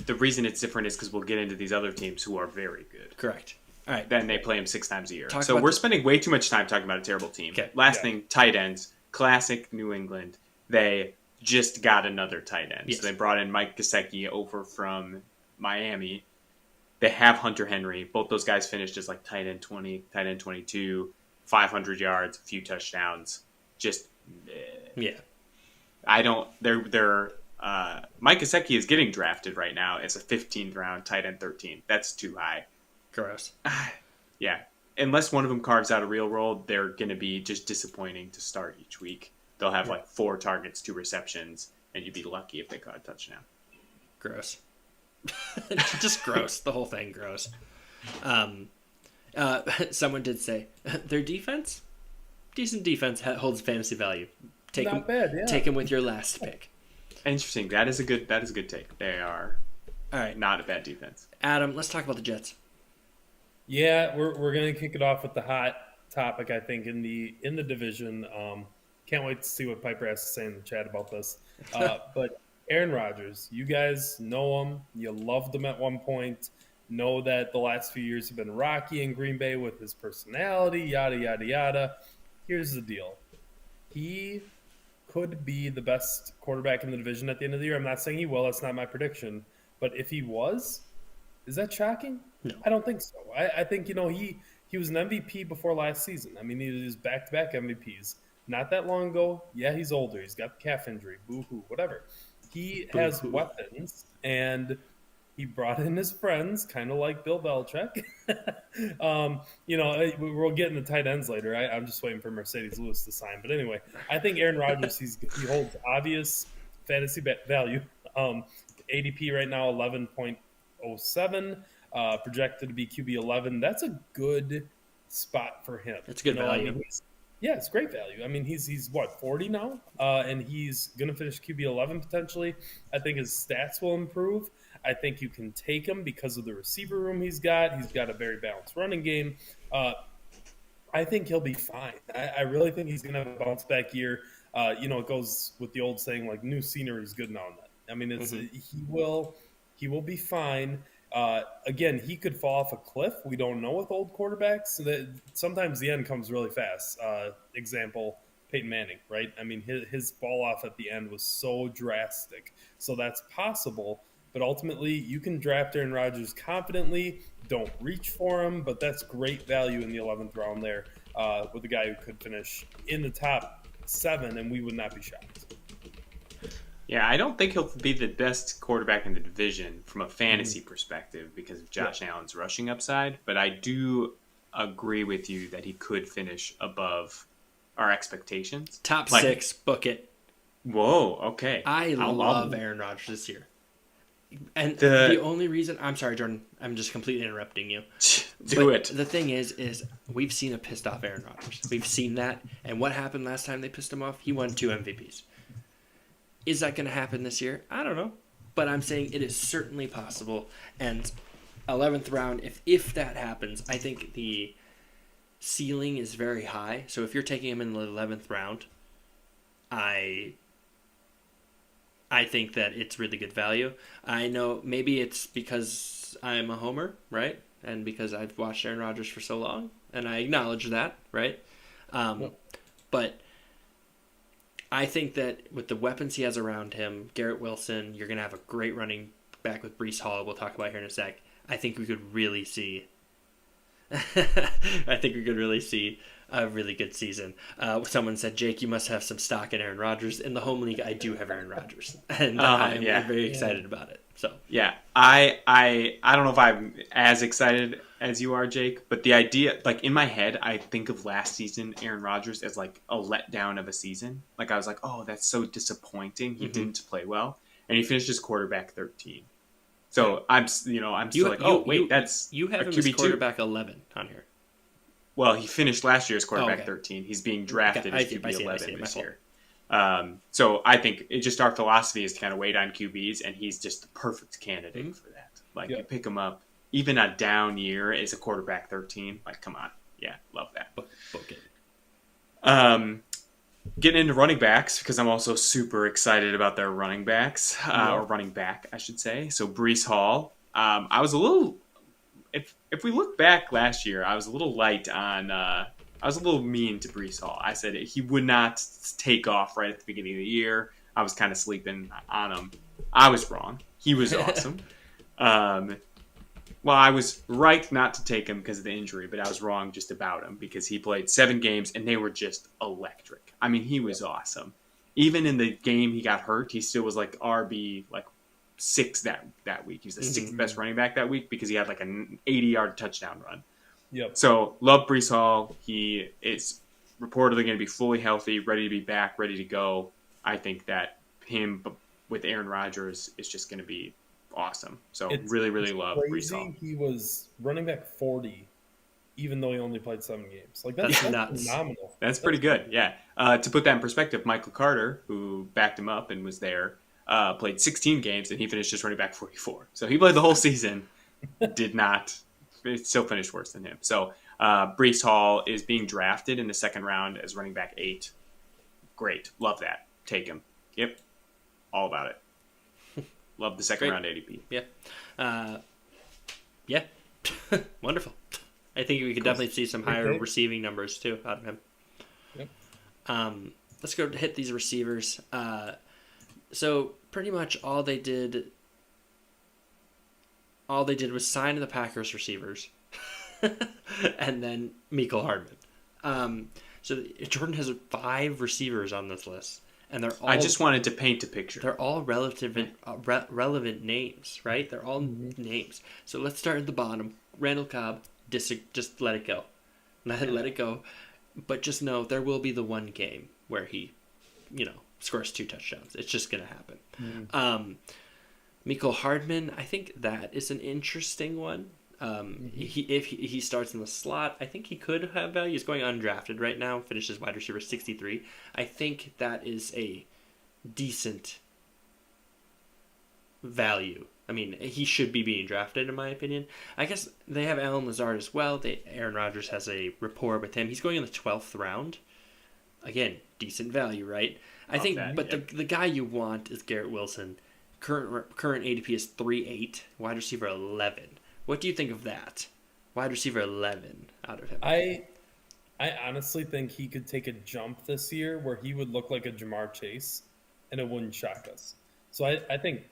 the reason it's different is because we'll get into these other teams who are very good. Correct. All right. Then they play them 6 times a year. So we're spending way too much time talking about a terrible team. Okay. Last thing, tight ends. Classic New England. They just got another tight end. Yes. So they brought in Mike Gesicki over from Miami. They have Hunter Henry. Both those guys finished as like tight end 20, tight end 22, 500 yards, a few touchdowns. Just I don't. They're Mike Gesicki is getting drafted right now as a 15th round tight end 13. That's too high. Gross. Yeah. Unless one of them carves out a real role, they're going to be just disappointing to start each week. They'll have like 4 targets, 2 receptions, and you'd be lucky if they caught a touchdown. Gross. Just gross. The whole thing gross. Someone did say their defense, decent defense, holds fantasy value. Take them with your last pick. Interesting. That is a good take. They are not a bad defense. Adam, let's talk about the Jets. Yeah, we're gonna kick it off with the hot topic, I think, in the division. Can't wait to see what Piper has to say in the chat about this. But Aaron Rodgers, you guys know him. You loved him at one point. Know that the last few years have been rocky in Green Bay with his personality, yada, yada, yada. Here's the deal. He could be the best quarterback in the division at the end of the year. I'm not saying he will. That's not my prediction. But if he was, is that shocking? No. I don't think so. I think, he was an MVP before last season. I mean, he was back-to-back MVPs. Not that long ago. Yeah, he's older. He's got the calf injury. Boo-hoo, whatever. He has weapons, and he brought in his friends, kind of like Bill Belichick. We'll get into tight ends later. I'm just waiting for Mercedes Lewis to sign. But anyway, I think Aaron Rodgers, he holds obvious fantasy value. ADP right now, 11.07. Projected to be QB 11. That's a good spot for him. It's good value. It's great value. I mean, he's what, 40 now? And he's going to finish QB 11 potentially. I think his stats will improve. I think you can take him because of the receiver room he's got. He's got a very balanced running game. I think he'll be fine. I really think he's going to have a bounce back year. It goes with the old saying, like, new scenery is good now and then. I mean, he will be fine. Again, he could fall off a cliff. We don't know with old quarterbacks. That sometimes the end comes really fast. Example, Peyton Manning, right? I mean, his fall off at the end was so drastic. So that's possible. But ultimately, you can draft Aaron Rodgers confidently. Don't reach for him, but that's great value in the 11th round there with a guy who could finish in the top 7, and we would not be shocked. Yeah, I don't think he'll be the best quarterback in the division from a fantasy perspective because of Josh Allen's rushing upside, but I do agree with you that he could finish above our expectations. Top 6, book it. Whoa, okay. I love Aaron Rodgers this year. And the only reason... I'm sorry, Jordan. I'm just completely interrupting you. Do it. The thing is we've seen a pissed off Aaron Rodgers. We've seen that. And what happened last time they pissed him off? He won 2 MVPs. Is that going to happen this year? I don't know. But I'm saying it is certainly possible. And 11th round, if that happens, I think ceiling is very high. So if you're taking him in the 11th round, I think that it's really good value. I know maybe it's because I'm a homer, right? And because I've watched Aaron Rodgers for so long, and I acknowledge that, right? But I think that with the weapons he has around him, Garrett Wilson, you're going to have a great running back with Breece Hall, we'll talk about here in a sec. I think we could really see a really good season. Someone said, Jake, you must have some stock in Aaron Rodgers. In the home league, I do have Aaron Rodgers, and I'm very excited about it. So yeah, I don't know if I'm as excited as you are, Jake, but the idea, like in my head, I think of last season Aaron Rodgers as like a letdown of a season. Like I was like, oh, that's so disappointing. He didn't play well, and he finished as quarterback 13. So I'm still like, oh wait, that's you have a him as QB2. quarterback 11 on here. Well, he finished last year as quarterback 13. He's being drafted as QB 11 this year. So I think our philosophy is to kind of wait on QBs, and he's just the perfect candidate for that. Like you pick him up, even a down year as a quarterback 13. Like, come on, yeah, love that. Book it. Getting into running backs, because I'm also super excited about their running backs, or running back, I should say. So Breece Hall, I was a little. If we look back last year, I was a little light on. I was a little mean to Breece Hall. I said he would not take off right at the beginning of the year. I was kind of sleeping on him. I was wrong. He was awesome. Well, I was right not to take him because of the injury, but I was wrong just about him because he played 7 games and they were just electric. I mean, he was awesome. Even in the game he got hurt, he still was like RB 6 that week. He was the 6th best running back that week because he had like an 80-yard touchdown run. Yep. So love Breece Hall. He is reportedly going to be fully healthy, ready to be back, ready to go. I think that him with Aaron Rodgers is just going to be awesome. So really love Breece Hall. He was running back 40, even though he only played 7 games. Like that's phenomenal. That's pretty good. Yeah. To put that in perspective, Michael Carter, who backed him up and was there, played 16 games and he finished just running back 44. So he played the whole season. Did not. It still finished worse than him. So Breece Hall is being drafted in the 2nd round as running back 8. Great. Love that. Take him. Yep. All about it. Love the 2nd round ADP. Yeah. Yeah. Wonderful. I think we could definitely see some higher receiving numbers too out of him. Yep. Let's go hit these receivers. So pretty much all they did was sign the Packers receivers, and then Mecole Hardman. So Jordan has 5 receivers on this list, and they're all. I just wanted to paint a picture. They're all relevant names, right? They're all names. So let's start at the bottom. Randall Cobb, just let it go, let it go. But just know there will be the one game where he, scores 2 touchdowns. It's just gonna happen. Mecole Hardman, I think that is an interesting one. If he starts in the slot, I think he could have value. He's going undrafted right now, finishes wide receiver 63. I think that is a decent value. I mean, he should be being drafted, in my opinion. I guess they have Allen Lazard as well. Aaron Rodgers has a rapport with him. He's going in the 12th round. Again, decent value, right? I think, but the guy you want is Garrett Wilson. Current ADP is 3.8, wide receiver 11. What do you think of that? Wide receiver 11 out of him. I honestly think he could take a jump this year where he would look like a Jamar Chase, and it wouldn't shock us. So I think,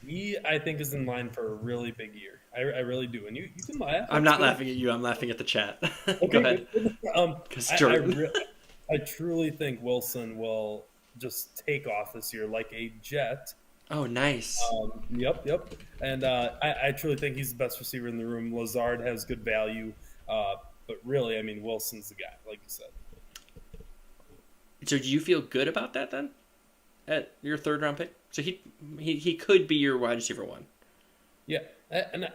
he I think is in line for a really big year. I really do, and you can laugh. I'm not laughing at you. I'm laughing at the chat. Okay, go ahead. I truly think Wilson will just take off this year like a jet. Oh, nice. Yep. And I truly think he's the best receiver in the room. Lazard has good value, but really, I mean, Wilson's the guy, like you said. So do you feel good about that then? At your 3rd round pick? So he could be your wide receiver 1. Yeah, and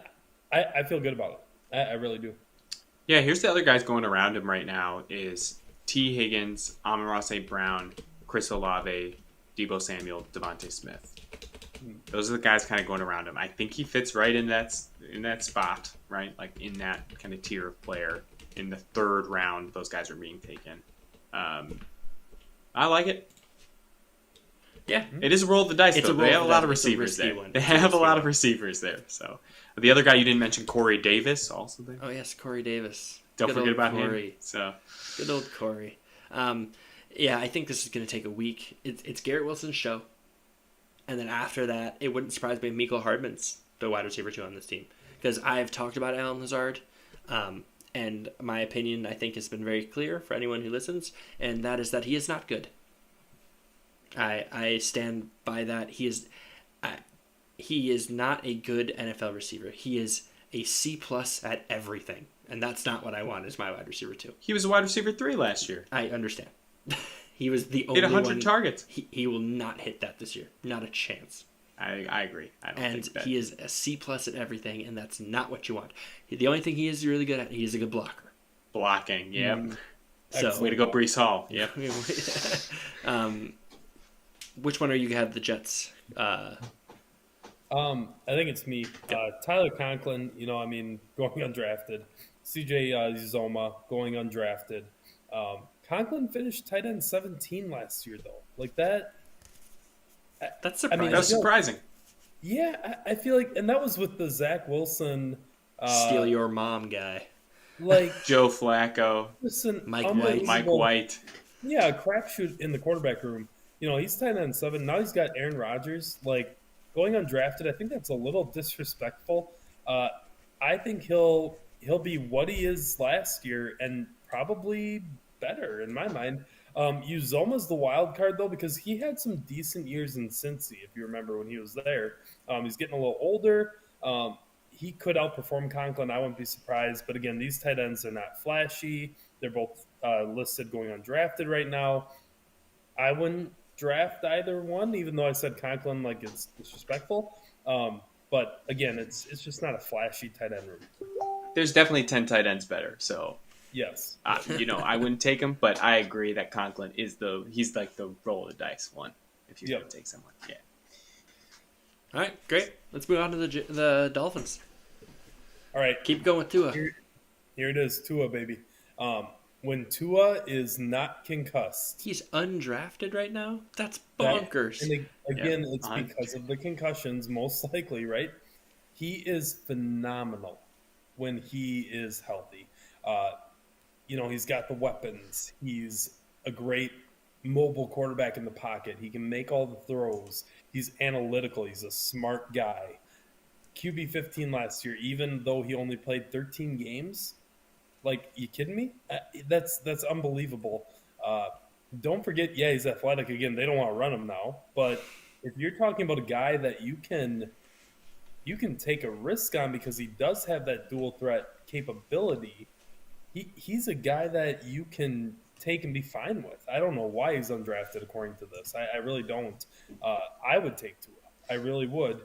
I feel good about it. I really do. Yeah, here's the other guys going around him right now is T. Higgins, Amon-Ra St. Brown, Chris Olave, Deebo Samuel, Devontae Smith. Those are the guys kind of going around him. I think he fits right in that spot, right? Like in that kind of tier of player. in the third round those guys are being taken. I like it. Yeah. It is a roll of the dice, It's though. a roll They of have a the lot dice. of It's a receivers risky there. one. They It's a have a risky lot of one. receivers there. So the other guy you didn't mention, Corey Davis, also there. Oh, yes, Corey Davis. Don't Good forget old about Corey. him. So Good old Corey. Yeah, I think this is going to take a week. It's Garrett Wilson's show. And then after that, it wouldn't surprise me if Mecole Hardman's the wide receiver 2 on this team. Because I've talked about Allen Lazard. And my opinion, I think, has been very clear for anyone who listens. And that is that he is not good. I stand by that. He is not a good NFL receiver. He is a C+ at everything. And that's not what I want as my wide receiver 2. he was a wide receiver 3 last year. I understand. He was the Hit only 100 one. targets. He will not hit that this year. Not a chance. I agree. I don't And think that. he is a C+ at everything, and that's not what you want. The only thing he is really good at, he is a good blocker. Blocking, yep. So, Way to go, Brees Hall. Yep. which one are you have the Jets? I think it's me. Tyler Conklin, going undrafted. CJ Uzoma going undrafted. Conklin finished tight end 17 last year, though. Like that. That's surprising. That's surprising. Yeah, I feel like, and that was with the Zach Wilson. Steal your mom guy. Like Joe Flacco. Listen, Mike White. Yeah, a crapshoot in the quarterback room. He's tight end 7. Now he's got Aaron Rodgers. Like, going undrafted, I think that's a little disrespectful. I think he'll be what he is last year and probably better in my mind. Uzoma's the wild card, though, because he had some decent years in Cincy, if you remember when he was there. He's getting a little older. He could outperform Conklin. I wouldn't be surprised. But again, these tight ends are not flashy. They're both listed going undrafted right now. I wouldn't draft either one, even though I said Conklin like it's disrespectful. But again, it's just not a flashy tight end room. There's definitely 10 tight ends better. So, yes. I wouldn't take him, but I agree that Conklin he's like the roll of the dice one if you're going to take someone. Yeah. All right, great. Let's move on to the Dolphins. All right. Keep going with Tua. Here it is, Tua, baby. When Tua is not concussed. He's undrafted right now? That's bonkers. And again, it's because of the concussions, most likely, right? He is phenomenal when he is healthy. He's got the weapons. He's a great mobile quarterback in the pocket. He can make all the throws. He's analytical. He's a smart guy. QB 15 last year, even though he only played 13 games. Like, you kidding me? That's unbelievable. Don't forget, he's athletic. Again, they don't want to run him now. But if you're talking about a guy that you can take a risk on because he does have that dual threat capability, he's a guy that you can take and be fine with. I don't know why he's undrafted according to this. I really don't. I would take Tua. I really would.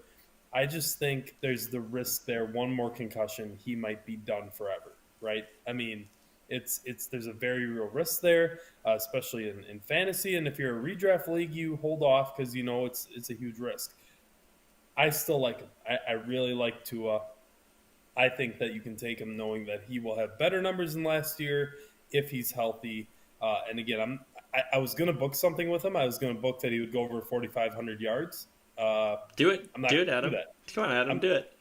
I just think there's the risk there. One more concussion, he might be done forever, right? I mean, there's a very real risk there, especially in fantasy. And if you're a redraft league, you hold off because it's a huge risk. I still like him. I really like Tua. I think that you can take him knowing that he will have better numbers than last year if he's healthy. And again, I was going to book something with him. I was going to book that he would go over 4,500 yards. Do it. I'm not do it, gonna Adam. do that. Come on, Adam. Do it.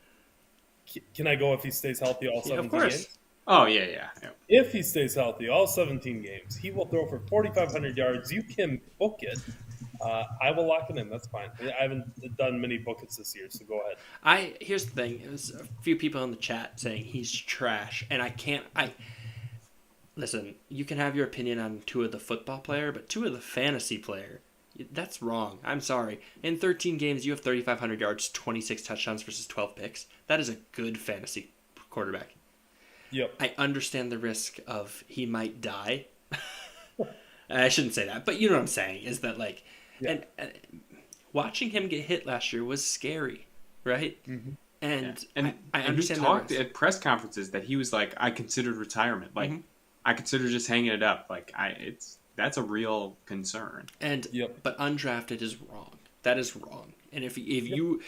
Can I go if he stays healthy all 17 of course. games? Oh, yeah. If he stays healthy all 17 games, he will throw for 4,500 yards. You can book it. I will lock it in. That's fine. I haven't done many bookets this year, so go ahead. Here's the thing. There's a few people in the chat saying he's trash, and listen, you can have your opinion on Tua the football player, but Tua the fantasy player, that's wrong. I'm sorry. In 13 games, you have 3,500 yards, 26 touchdowns versus 12 picks. That is a good fantasy quarterback. Yep. I understand the risk of he might die. I shouldn't say that, but you know what I'm saying, is that and watching him get hit last year was scary, right? Mm-hmm. And I and understand he talked at press conferences that he was like, I considered retirement. Like, I considered just hanging it up. Like, that's a real concern. And but undrafted is wrong. That is wrong. And if you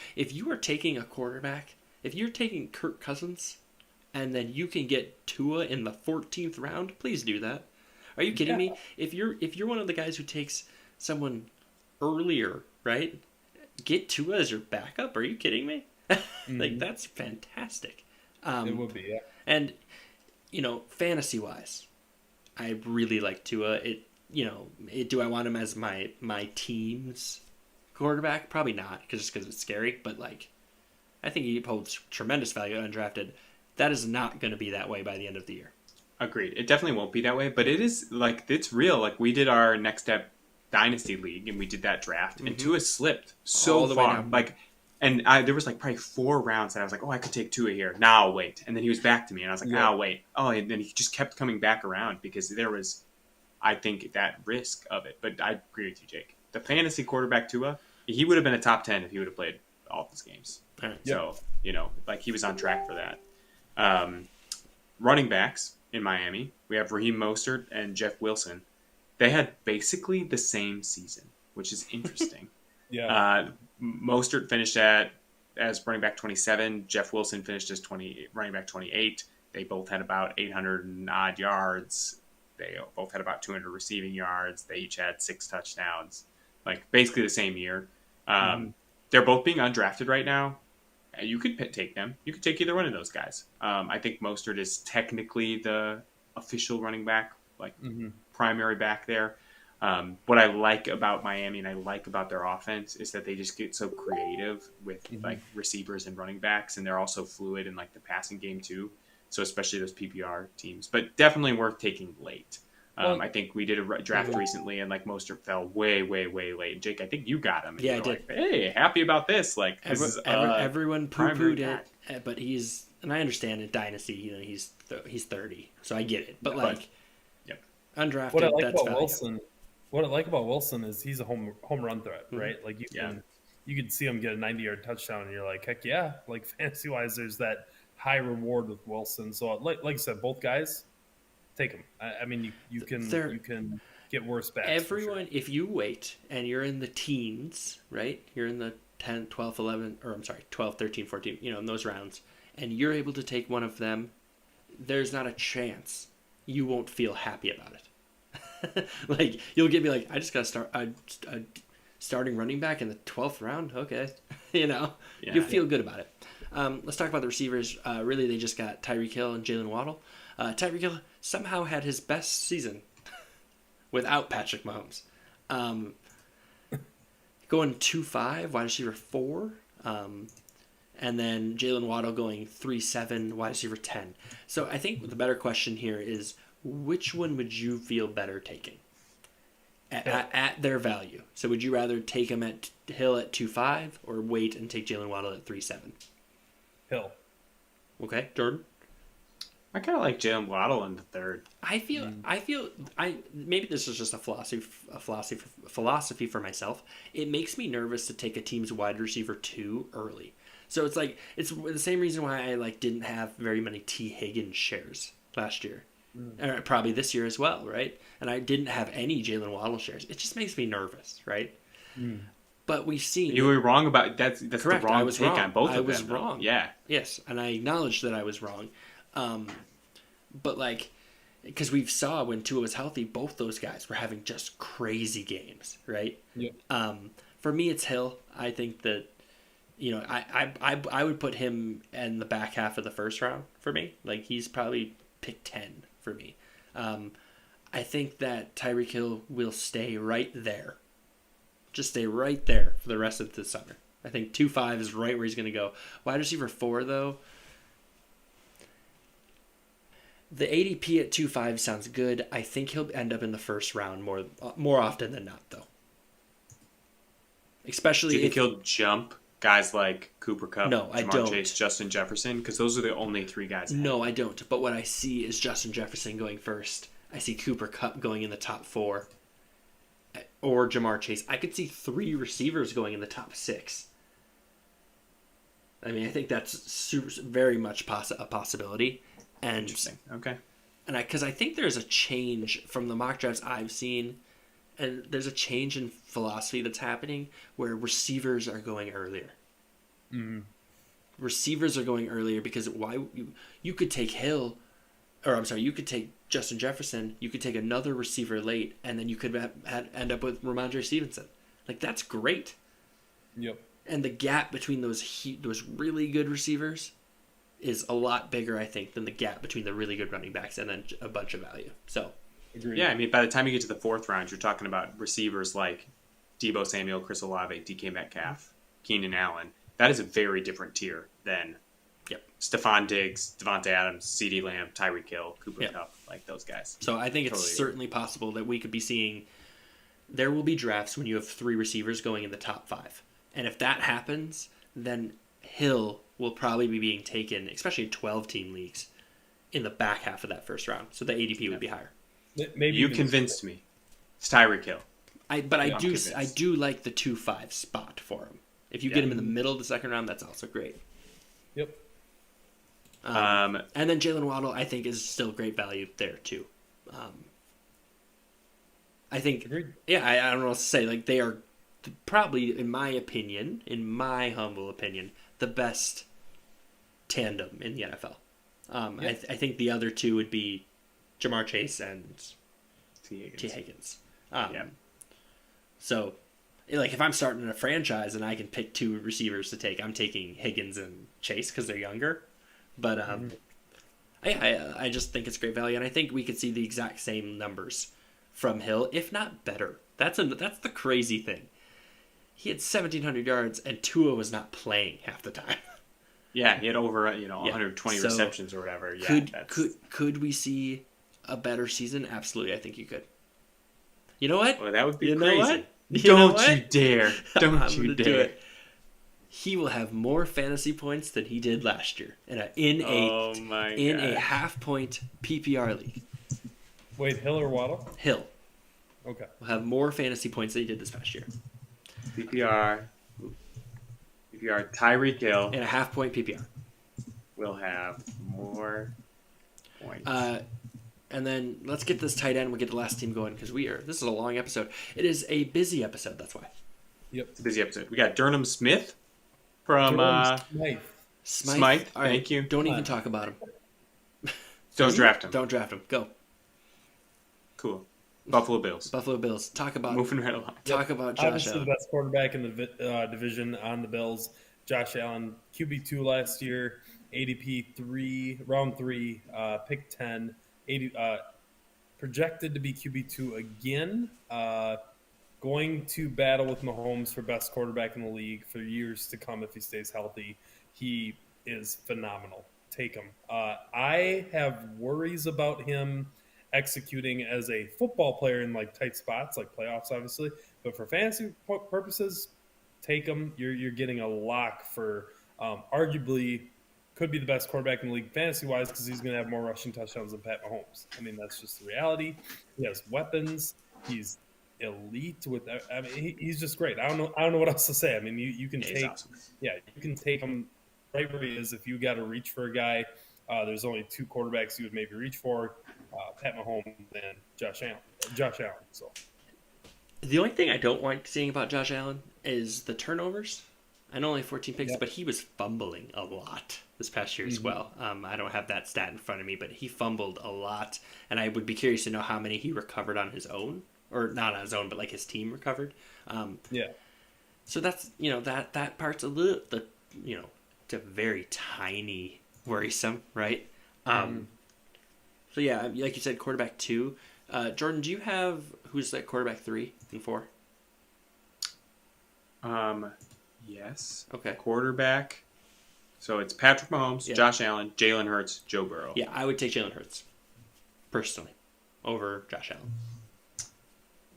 are taking a quarterback, if you're taking Kirk Cousins and then you can get Tua in the 14th round, please do that. Are you kidding me? If you're one of the guys who takes someone earlier, right? Get Tua as your backup. Are you kidding me? Like, that's fantastic. It would be, yeah. And fantasy wise, I really like Tua. Do I want him as my team's quarterback? Probably not, because it's scary. But like, I think he holds tremendous value undrafted. That is not going to be that way by the end of the year. Agreed. It definitely won't be that way, but it is like it's real. Like we did our Next Step Dynasty League and we did that draft, and Tua slipped so far. Like, and there was like probably 4 rounds that I was like, oh, I could take Tua here. Now I'll wait, and then he was back to me, and I was like, I'll wait. Oh, and then he just kept coming back around because there was, I think, that risk of it. But I agree with you, Jake. The fantasy quarterback Tua, he would have been a top 10 if he would have played all of his games. Right. So like he was on track for that. Running backs in Miami, we have Raheem Mostert and Jeff Wilson. They had basically the same season, which is interesting. Mostert finished as running back 27. Jeff Wilson finished as running back 28. They both had about 800 and odd yards. They both had about 200 receiving yards. They each had 6 touchdowns. Like basically the same year. They're both being undrafted right now. You could take them. You could take either one of those guys. I think Mostert is technically the official running back, like primary back there. What I like about Miami and I like about their offense is that they just get so creative with like receivers and running backs, and they're also fluid in like the passing game too. So especially those PPR teams, but definitely worth taking late. I think we did a draft recently, and like Mostert fell way, way, way late. Jake, I think you got him. And I did. Like, hey, happy about this. Like this is everyone poo-pooed it, but and I understand in Dynasty, he's 30, so I get it. But undrafted. What I like about Wilson is he's a home run threat, right? Like you can see him get a 90-yard touchdown, and you're like, heck yeah! Like fantasy wise, there's that high reward with Wilson. So like I said, both guys. Take them. I mean, you can get worse backs. Everyone, if you wait and you're in the teens, right? You're in the 10, 12, 11, or I'm sorry, 12, 13, 14, in those rounds, and you're able to take one of them, there's not a chance you won't feel happy about it. Like, you'll be like, I just got to start a starting running back in the 12th round? Okay. You feel good about it. Let's talk about the receivers. Really, they just got Tyreek Hill and Jalen Waddle. Tyreek Hill somehow had his best season without Patrick Mahomes. Going 2.5, wide receiver 4. And then Jalen Waddle going 3.7, wide receiver 10. So I think the better question here is, which one would you feel better taking at their value? So would you rather take him at Hill at 2.5 or wait and take Jalen Waddle at 3.7? Hill. Okay, Jordan? I kind of like Jalen Waddle in the 3rd. I feel maybe this is just a philosophy for myself. It makes me nervous to take a team's wide receiver 2 early. So it's the same reason why I didn't have very many T. Higgins shares last year. Or probably this year as well, right? And I didn't have any Jalen Waddle shares. It just makes me nervous, right? But we've seen you were wrong about that's correct. The wrong take on both of them. I was wrong. Yeah. Yes, and I acknowledge that I was wrong. But because we saw when Tua was healthy, both those guys were having just crazy games, right? Yeah. For me, it's Hill. I think that I would put him in the back half of the 1st round for me. Like he's probably pick 10 for me. I think that Tyreek Hill will stay right there. Just stay right there for the rest of the summer. I think 2.5 is right where he's going to go. Wide receiver 4, though. The ADP at 2.5 sounds good. I think he'll end up in the 1st round more often than not, though. Especially do you think he'll jump guys like Cooper Kupp, no, I Jamar don't. Chase, Justin Jefferson? Because those are the only 3 guys. No, I don't. But what I see is Justin Jefferson going 1st. I see Cooper Kupp going in the top 4. Or Jamar Chase. I could see 3 receivers going in the top 6. I mean, I think that's very much a possibility. And interesting. Okay. And because I think there's a change from the mock drafts I've seen, and there's a change in philosophy that's happening where receivers are going earlier. receivers are going earlier because you could take Hill, or I'm sorry, you could take Justin Jefferson, you could take another receiver late, and then you could end up with Ramondre Stevenson. Like, that's great. Yep. And the gap between those really good receivers is a lot bigger, I think, than the gap between the really good running backs and then a bunch of value. So, Agreed. Yeah, I mean, by the time you get to the fourth round, you're talking about receivers like Deebo Samuel, Chris Olave, DK Metcalf, Keenan Allen. That is a very different tier than Stephon Diggs, Devontae Adams, CeeDee Lamb, Tyreek Hill, Cooper Kupp, like those guys. So I think it's Totally certainly possible that we could be seeing, there will be drafts when you have 3 receivers going in the top 5. And if that happens, then Hill will probably be being taken, especially in 12-team leagues, in the back half of that first round. So the ADP would be higher. Maybe You convinced me. It's Tyreek Hill. I do like the 2-5 spot for him. If you get him in the middle of the second round, that's also great. Yep. And then Jalen Waddle, I think, is still great value there too. I think, Agreed. yeah, I don't know what to say. Like, they are probably, in my humble opinion, the best tandem in the NFL. I think the other two would be Jamar Chase and T. Higgins. So, like, if I'm starting in a franchise and I can pick 2 receivers to take, I'm taking Higgins and Chase because they're younger. But I just think it's great value, and I think we could see the exact same numbers from Hill, if not better. That's the crazy thing. He had 1,700 yards, and Tua was not playing half the time. Yeah, he had over 120 receptions or whatever. Yeah, could we see a better season? Absolutely, I think you could. You know what? Well, that would be you crazy. Know what? Don't you dare! Don't you do dare! it. He will have more fantasy points than he did last year in a half-point PPR league. Wait, Hill or Waddle? Hill Okay. will have more fantasy points than he did this past year PPR Tyreek Hill in a half-point PPR. will have more points. And then let's get this tight end. We'll get the last team going because this is a long episode. It is a busy episode. That's why. Yep. It's a busy episode. We got Durham Smith from Smythe. All right, Thank you. Don't even talk about him. Don't draft him. Don't draft him. Go. Cool. Buffalo Bills. Buffalo Bills. Talk about Moving right along. Talk about Josh Obviously Allen. the best quarterback in the division on the Bills. Josh Allen, QB2 last year, ADP round 3, pick 10, projected to be QB2 again. Going to battle with Mahomes for best quarterback in the league for years to come if he stays healthy. He is phenomenal. Take him. I have worries about him executing as a football player in like tight spots, like playoffs, obviously. But for fantasy purposes, take him. You're getting a lock for arguably could be the best quarterback in the league fantasy-wise because he's going to have more rushing touchdowns than Pat Mahomes. I mean, that's just the reality. He has weapons. He's elite with. I mean, he's just great. I don't know what else to say. I mean, you can take. Awesome. Yeah, you can take him right where he is. If you got to reach for a guy, there's only 2 quarterbacks you would maybe reach for: Pat Mahomes and Josh Allen. So The only thing I don't like seeing about Josh Allen is the turnovers. I know only 14 picks, but he was fumbling a lot this past year as well. I don't have that stat in front of me, but he fumbled a lot, and I would be curious to know how many he recovered on his own, or not on his own, but like his team recovered. So that's that part's a little it's a very tiny worrisome, right? So yeah, like you said, quarterback 2. Jordan, do you have who's that quarterback 3 and 4? Yes. Okay. Quarterback. So it's Patrick Mahomes, Josh Allen, Jalen Hurts, Joe Burrow. Yeah, I would take Jalen Hurts personally over Josh Allen.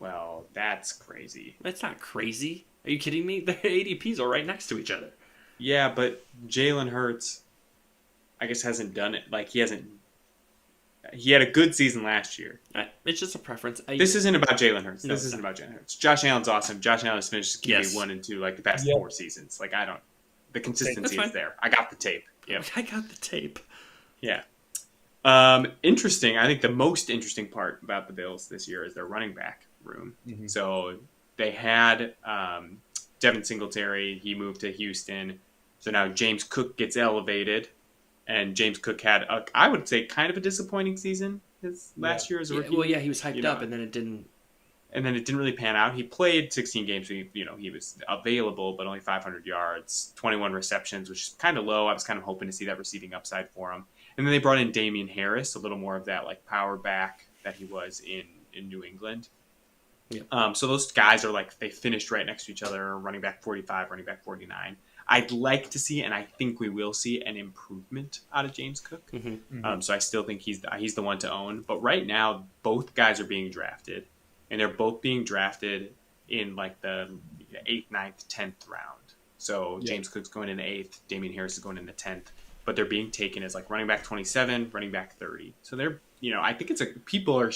Well, that's crazy. That's not crazy. Are you kidding me? The ADPs are right next to each other. Yeah, but Jalen Hurts, I guess, hasn't done it. Like, he hasn't. He had a good season last year. It's just a preference. This isn't about Jalen Hurts. No, this isn't about Jalen Hurts. Josh Allen's awesome. Josh Allen has finished QB 1 and 2 like the past 4 seasons. Like, the consistency is there. I got the tape. Yep. I got the tape. Yeah. Interesting. I think the most interesting part about the Bills this year is their running back room. Mm-hmm. So they had Devin Singletary. He moved to Houston. So now James Cook gets elevated, and James Cook had, I would say, kind of a disappointing season his last year as a rookie. Well, he was hyped up, and then it didn't. And then it didn't really pan out. He played 16 games. So he was available, but only 500 yards, 21 receptions, which is kind of low. I was kind of hoping to see that receiving upside for him. And then they brought in Damian Harris, a little more of that like power back that he was in New England. Yep. So those guys are like, they finished right next to each other, running back 45, running back 49. I'd like to see, and I think we will see, an improvement out of James Cook. So I still think he's the one to own. But right now, both guys are being drafted. And they're both being drafted in like the 8th, 9th, 10th round. So James Cook's going in the 8th, Damian Harris is going in the 10th, but they're being taken as like running back 27, running back 30. So they're, I think people are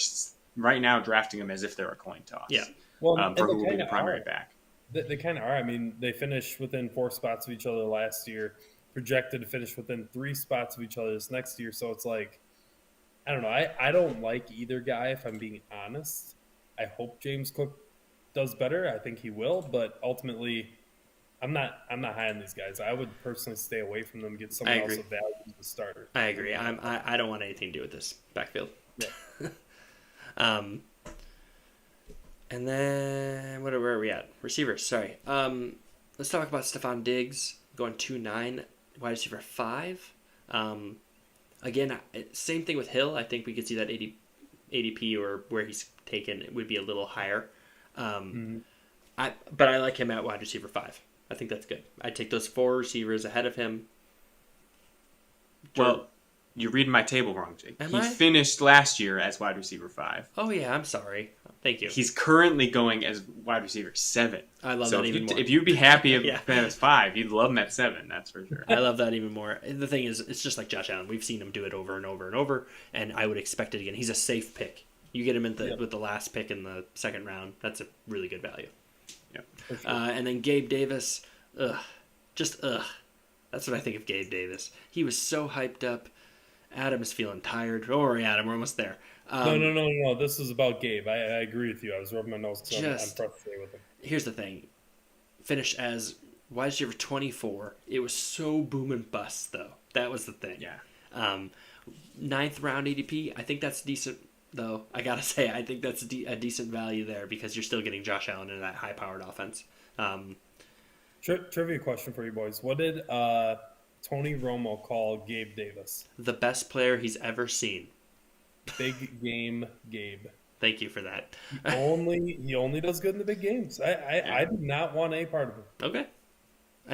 right now drafting them as if they're a coin toss. Yeah. Well, for who will be the primary back. They kind of are. I mean, they finished within 4 spots of each other last year, projected to finish within 3 spots of each other this next year. So it's like, I don't know. I don't like either guy, if I'm being honest. I hope James Cook does better. I think he will, but ultimately, I'm not high on these guys. I would personally stay away from them, get someone else of value as a starter. I agree. I don't want anything to do with this backfield. Yeah. And then where are we at? Receivers. Sorry. Let's talk about Stephon Diggs going 2-9, wide receiver 5. Again, same thing with Hill. I think we could see that ADP or where he's taken, it would be a little higher. But I like him at wide receiver 5. I think that's good. I'd take those 4 receivers ahead of him. Well, you're reading my table wrong, Jake. Am he I? finished last year as wide receiver 5. Oh, yeah, I'm sorry. Thank you. He's currently going as wide receiver 7. I love that even more. If you'd be happy if him as 5, you'd love him at 7, that's for sure. I love that even more. The thing is, it's just like Josh Allen. We've seen him do it over and over and over, and I would expect it again. He's a safe pick. You get him with the last pick in the 2nd round. That's a really good value. Yeah. For sure. And then Gabe Davis, just That's what I think of Gabe Davis. He was so hyped up. Adam is feeling tired. Don't worry, Adam. We're almost there. No. This is about Gabe. I agree with you. I was rubbing my nose because I'm frustrated with him. Here's the thing. Finished as wide receiver 24. It was so boom and bust, though. That was the thing. Yeah. 9th round ADP. I think that's decent, though. I gotta say, I think that's a decent value there because you're still getting Josh Allen in that high-powered offense. Trivia question for you boys. What did Tony Romo call Gabe Davis? The best player he's ever seen. Big game Gabe. Thank you for that. He only does good in the big games. I do not want a part of him. Okay.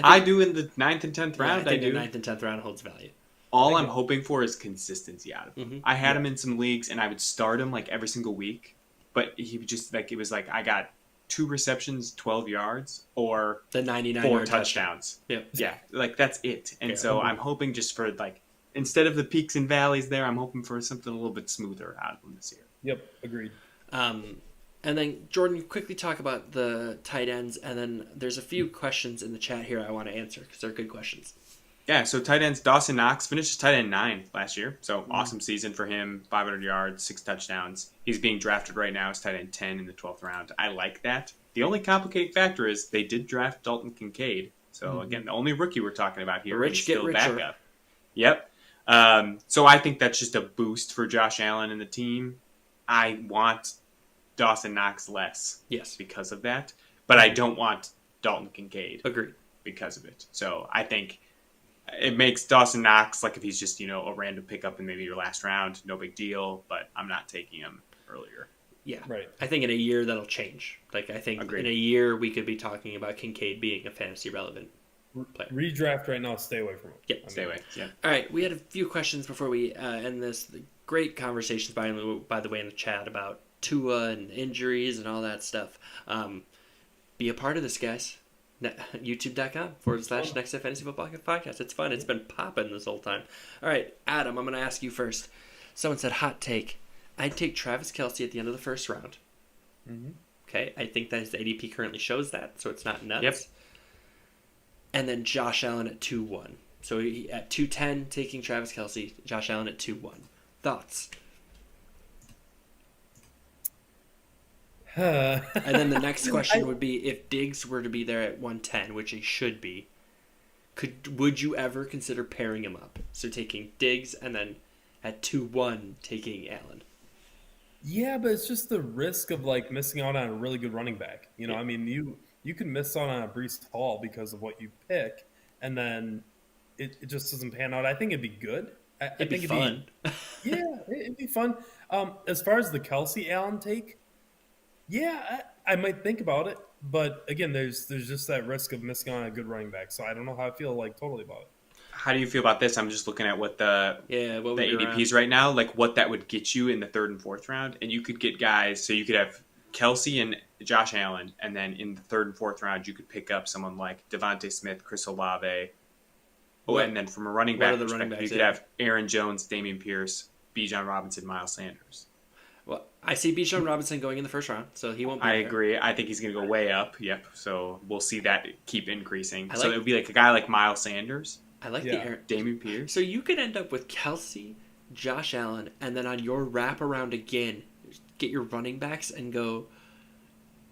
I do in the 9th and 10th round. I think the 9th and 10th round holds value. All I'm hoping for is consistency out of him. Mm-hmm. I had him in some leagues, and I would start him like every single week. But he would just like, it was like I got 2 receptions, 12 yards, or the 99 4 touchdowns. Yep. Yeah, like that's it. And so I'm hoping just for like, instead of the peaks and valleys there, I'm hoping for something a little bit smoother out of him this year. Yep, agreed. And then, Jordan, quickly talk about the tight ends, and then there's a few questions in the chat here I want to answer because they're good questions. Yeah, so tight ends, Dawson Knox finished as tight end 9 last year. So awesome season for him, 500 yards, 6 touchdowns. He's being drafted right now as tight end 10 in the 12th round. I like that. The only complicating factor is they did draft Dalton Kincaid. So again, the only rookie we're talking about here. Rich get richer. Backup. Yep. So I think that's just a boost for Josh Allen and the team. I want Dawson Knox less because of that. But I don't want Dalton Kincaid. Agreed. Because of it. So I think it makes Dawson Knox, like if he's just, a random pickup in maybe your last round, no big deal, but I'm not taking him earlier. Yeah. Right. I think in a year that'll change. Like, I think Agreed. In a year we could be talking about Kincaid being a fantasy relevant player. Redraft right now, stay away from it. Yep. Stay away. Yeah. All right. We had a few questions before we end this. Great conversations, by the way, in the chat about Tua and injuries and all that stuff. Be a part of this, guys. YouTube.com/Next Step Fantasy Football Podcast. It's fun. It's been popping this whole time. All right, Adam, I'm going to ask you first. Someone said, hot take. I'd take Travis Kelce at the end of the 1st round. Mm-hmm. Okay, I think that his ADP currently shows that, so it's not nuts. Yep. And then Josh Allen at 2-1. So at 2-10, taking Travis Kelce, Josh Allen at 2-1. Thoughts? And then the next question would be, if Diggs were to be there at 110, which he should be, would you ever consider pairing him up? So taking Diggs and then at 2-1 taking Allen. Yeah, but it's just the risk of like missing out on a really good running back. You know, I mean, you can miss out on a Breece Hall because of what you pick, and then it just doesn't pan out. I think it'd be good. It'd be fun. It'd be fun. As far as the Kelsey Allen take, yeah, I might think about it, but again, there's just that risk of missing on a good running back. So I don't know how I feel like totally about it. How do you feel about this? I'm just looking at what the ADPs right now, like what that would get you in the 3rd and 4th round, and you could get guys. So you could have Kelsey and Josh Allen, and then in the 3rd and 4th round, you could pick up someone like Devontae Smith, Chris Olave. And then from a running back perspective, you could have Aaron Jones, Dameon Pierce, Bijan Robinson, Miles Sanders. Well, I see Bijan Robinson going in the 1st round, so he won't be I there. agree. I think he's going to go way up. Yep. So we'll see that keep increasing. So it would be like a guy like Miles Sanders. I like the Dameon Pierce. So you could end up with Kelsey, Josh Allen, and then on your wraparound again, get your running backs and go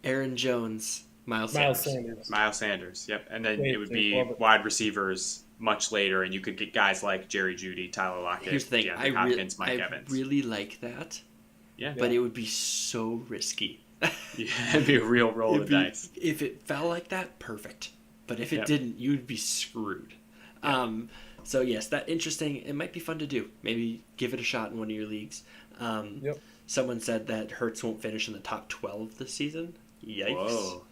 Aaron Jones, Miles Sanders. Miles Sanders, yep. And then it would be wide receivers much later, and you could get guys like Jerry Jeudy, Tyler Lockett, Here's the thing, Hopkins, Mike Evans. I really like that. Yeah. But it would be so risky. Yeah, it'd be a real roll of the dice. If it fell like that, perfect. But if it didn't, you'd be screwed. So yes, that interesting. It might be fun to do. Maybe give it a shot in one of your leagues. Someone said that Hurts won't finish in the top 12 this season. Yikes. Whoa.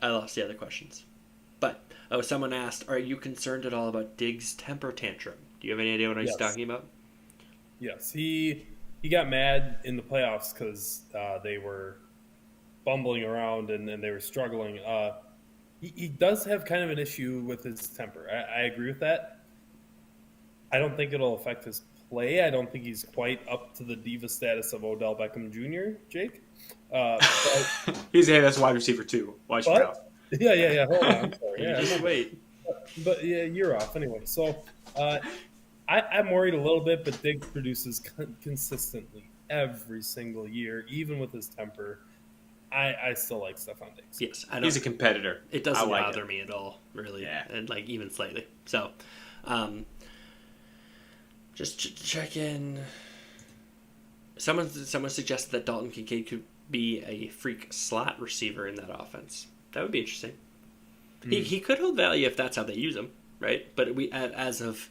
I lost the other questions. But someone asked, are you concerned at all about Diggs' temper tantrum? Do you have any idea what he's talking about? Yes, he got mad in the playoffs because they were bumbling around and they were struggling. He does have kind of an issue with his temper. I agree with that. I don't think it'll affect his play. I don't think he's quite up to the diva status of Odell Beckham Jr., Jake. But, that's wide receiver 2. Watch your mouth. Yeah. Hold on. I'm sorry. Just wait. But yeah, you're off anyway. So I'm worried a little bit, but Diggs produces consistently every single year, even with his temper. I still like Stephon Diggs. Yes, he's a competitor. It doesn't bother me at all, really, and like even slightly. So, just check in. Someone suggested that Dalton Kincaid could be a freak slot receiver in that offense. That would be interesting. He could hold value if that's how they use him, right? But as of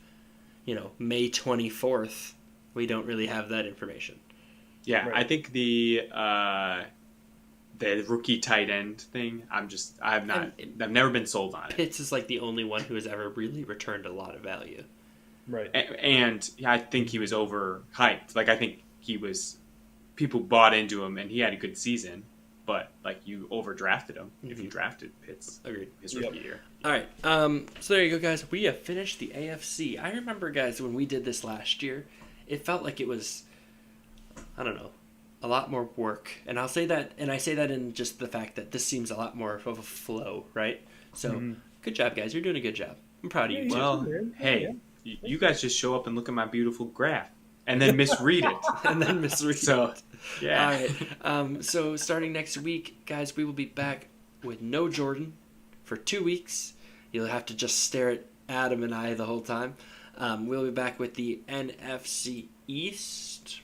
May 24th, we don't really have that information. Yeah, right. I think the rookie tight end thing, I've never been sold on it. Pitts is like the only one who has ever really returned a lot of value. Right. And I think he was overhyped. Like, I think people bought into him and he had a good season, but like you overdrafted him if you drafted Pitts. Agreed. His rookie year. All right. So there you go, guys. We have finished the AFC. I remember, guys, when we did this last year, it felt like it was, I don't know, a lot more work. And I'll say that, and I say that in just the fact that this seems a lot more of a flow, right? So good job, guys. You're doing a good job. I'm proud of you. Well, you guys just show up and look at my beautiful graph and then misread it. So, yeah. All right. So starting next week, guys, we will be back with no Jordan for 2 weeks. You'll have to just stare at Adam and I the whole time. We'll be back with the NFC East.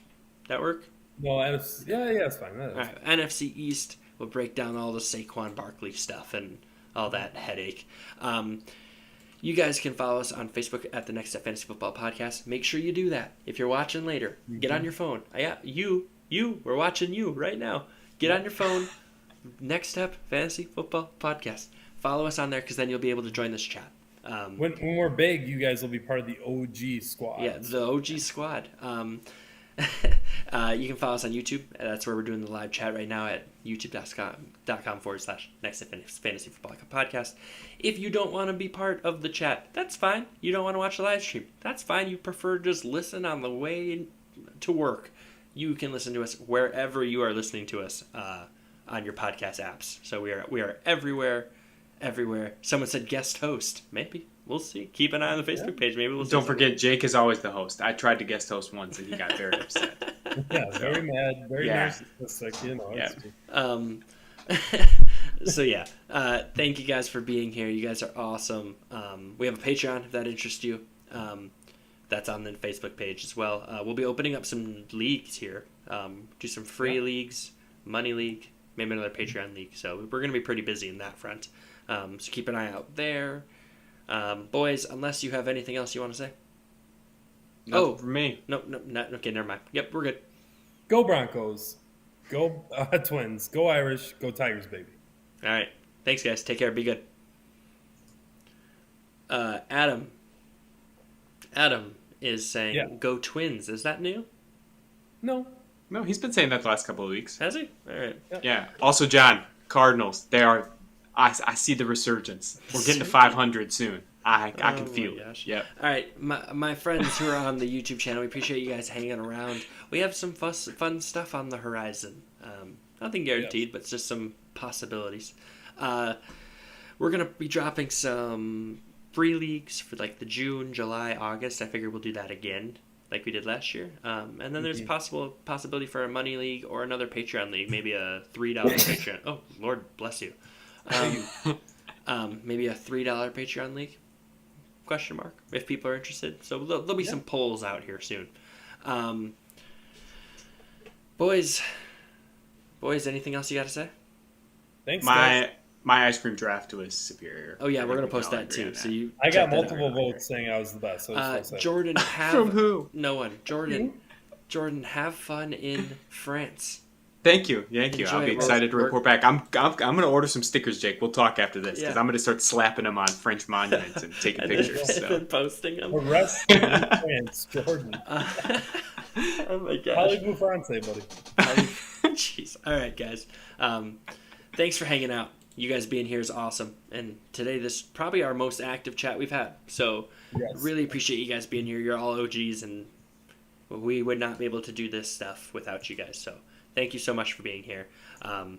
That work? No, NFC. Yeah, it's fine. All right, NFC East. We'll break down all the Saquon Barkley stuff and all that headache. You guys can follow us on Facebook at the Next Step Fantasy Football Podcast. Make sure you do that. If you're watching later, get on your phone. We're watching you right now. Get on your phone. Next Step Fantasy Football Podcast. Follow us on there because then you'll be able to join this chat. When we're big, you guys will be part of the OG squad. Yeah, the OG squad. You can follow us on YouTube. That's where we're doing the live chat right now at youtube.com/Next Step Fantasy Football Podcast. If you don't want to be part of the chat, that's fine. You don't want to watch the live stream, that's fine. You prefer to just listen on the way to work. You can listen to us wherever you are listening to us on your podcast apps. So we are everywhere. Someone said guest host. Maybe. We'll see. Keep an eye on the Facebook page. Maybe we'll see. Don't forget, Jake is always the host. I tried to guest host once and he got very upset. Yeah, very mad, very narcissistic. So yeah, thank you guys for being here. You guys are awesome. We have a Patreon if that interests you. That's on the Facebook page as well. We'll be opening up some leagues here. Do some free leagues, money league, maybe another Patreon league. So we're going to be pretty busy in that front. So keep an eye out there. Boys, unless you have anything else you want to say. Nothing for me. No, okay, never mind. Yep, we're good. Go Broncos. Go Twins. Go Irish. Go Tigers, baby. All right. Thanks, guys. Take care. Be good. Adam is saying, go Twins. Is that new? No, he's been saying that the last couple of weeks. Has he? All right. Yeah. Also, John, Cardinals. They are. I see the resurgence. We're getting to 500 soon. I can feel it. Yep. All right, my friends who are on the YouTube channel, we appreciate you guys hanging around. We have some fun stuff on the horizon. Nothing guaranteed, but it's just some possibilities. We're going to be dropping some free leagues for like the June, July, August. I figure we'll do that again like we did last year. And then there's a possibility for a money league or another Patreon league, maybe a $3 Patreon. Oh, Lord bless you. Maybe a $3 Patreon league? Question mark, if people are interested. So there'll be some polls out here soon. Boys, anything else you got to say? Thanks, guys. My ice cream draft was superior. Oh yeah, we're gonna post that too. So I got multiple votes saying I was the best. So Jordan, from who? No one. Jordan, have fun in France. Thank you. I'll be excited to report back. I'm gonna order some stickers, Jake. We'll talk after this because I'm gonna start slapping them on French monuments and taking pictures. And then posting them. Arrest in France, Jordan. Oh my gosh. Parlez-vous français, buddy. Jeez. All right, guys. Thanks for hanging out. You guys being here is awesome. And today, this is probably our most active chat we've had. So, really appreciate you guys being here. You're all OGs, and we would not be able to do this stuff without you guys. So, thank you so much for being here. And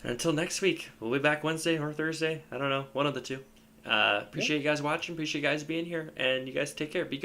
until next week, we'll be back Wednesday or Thursday. I don't know. One of the two. Appreciate you guys watching. Appreciate you guys being here. And you guys take care. Be good.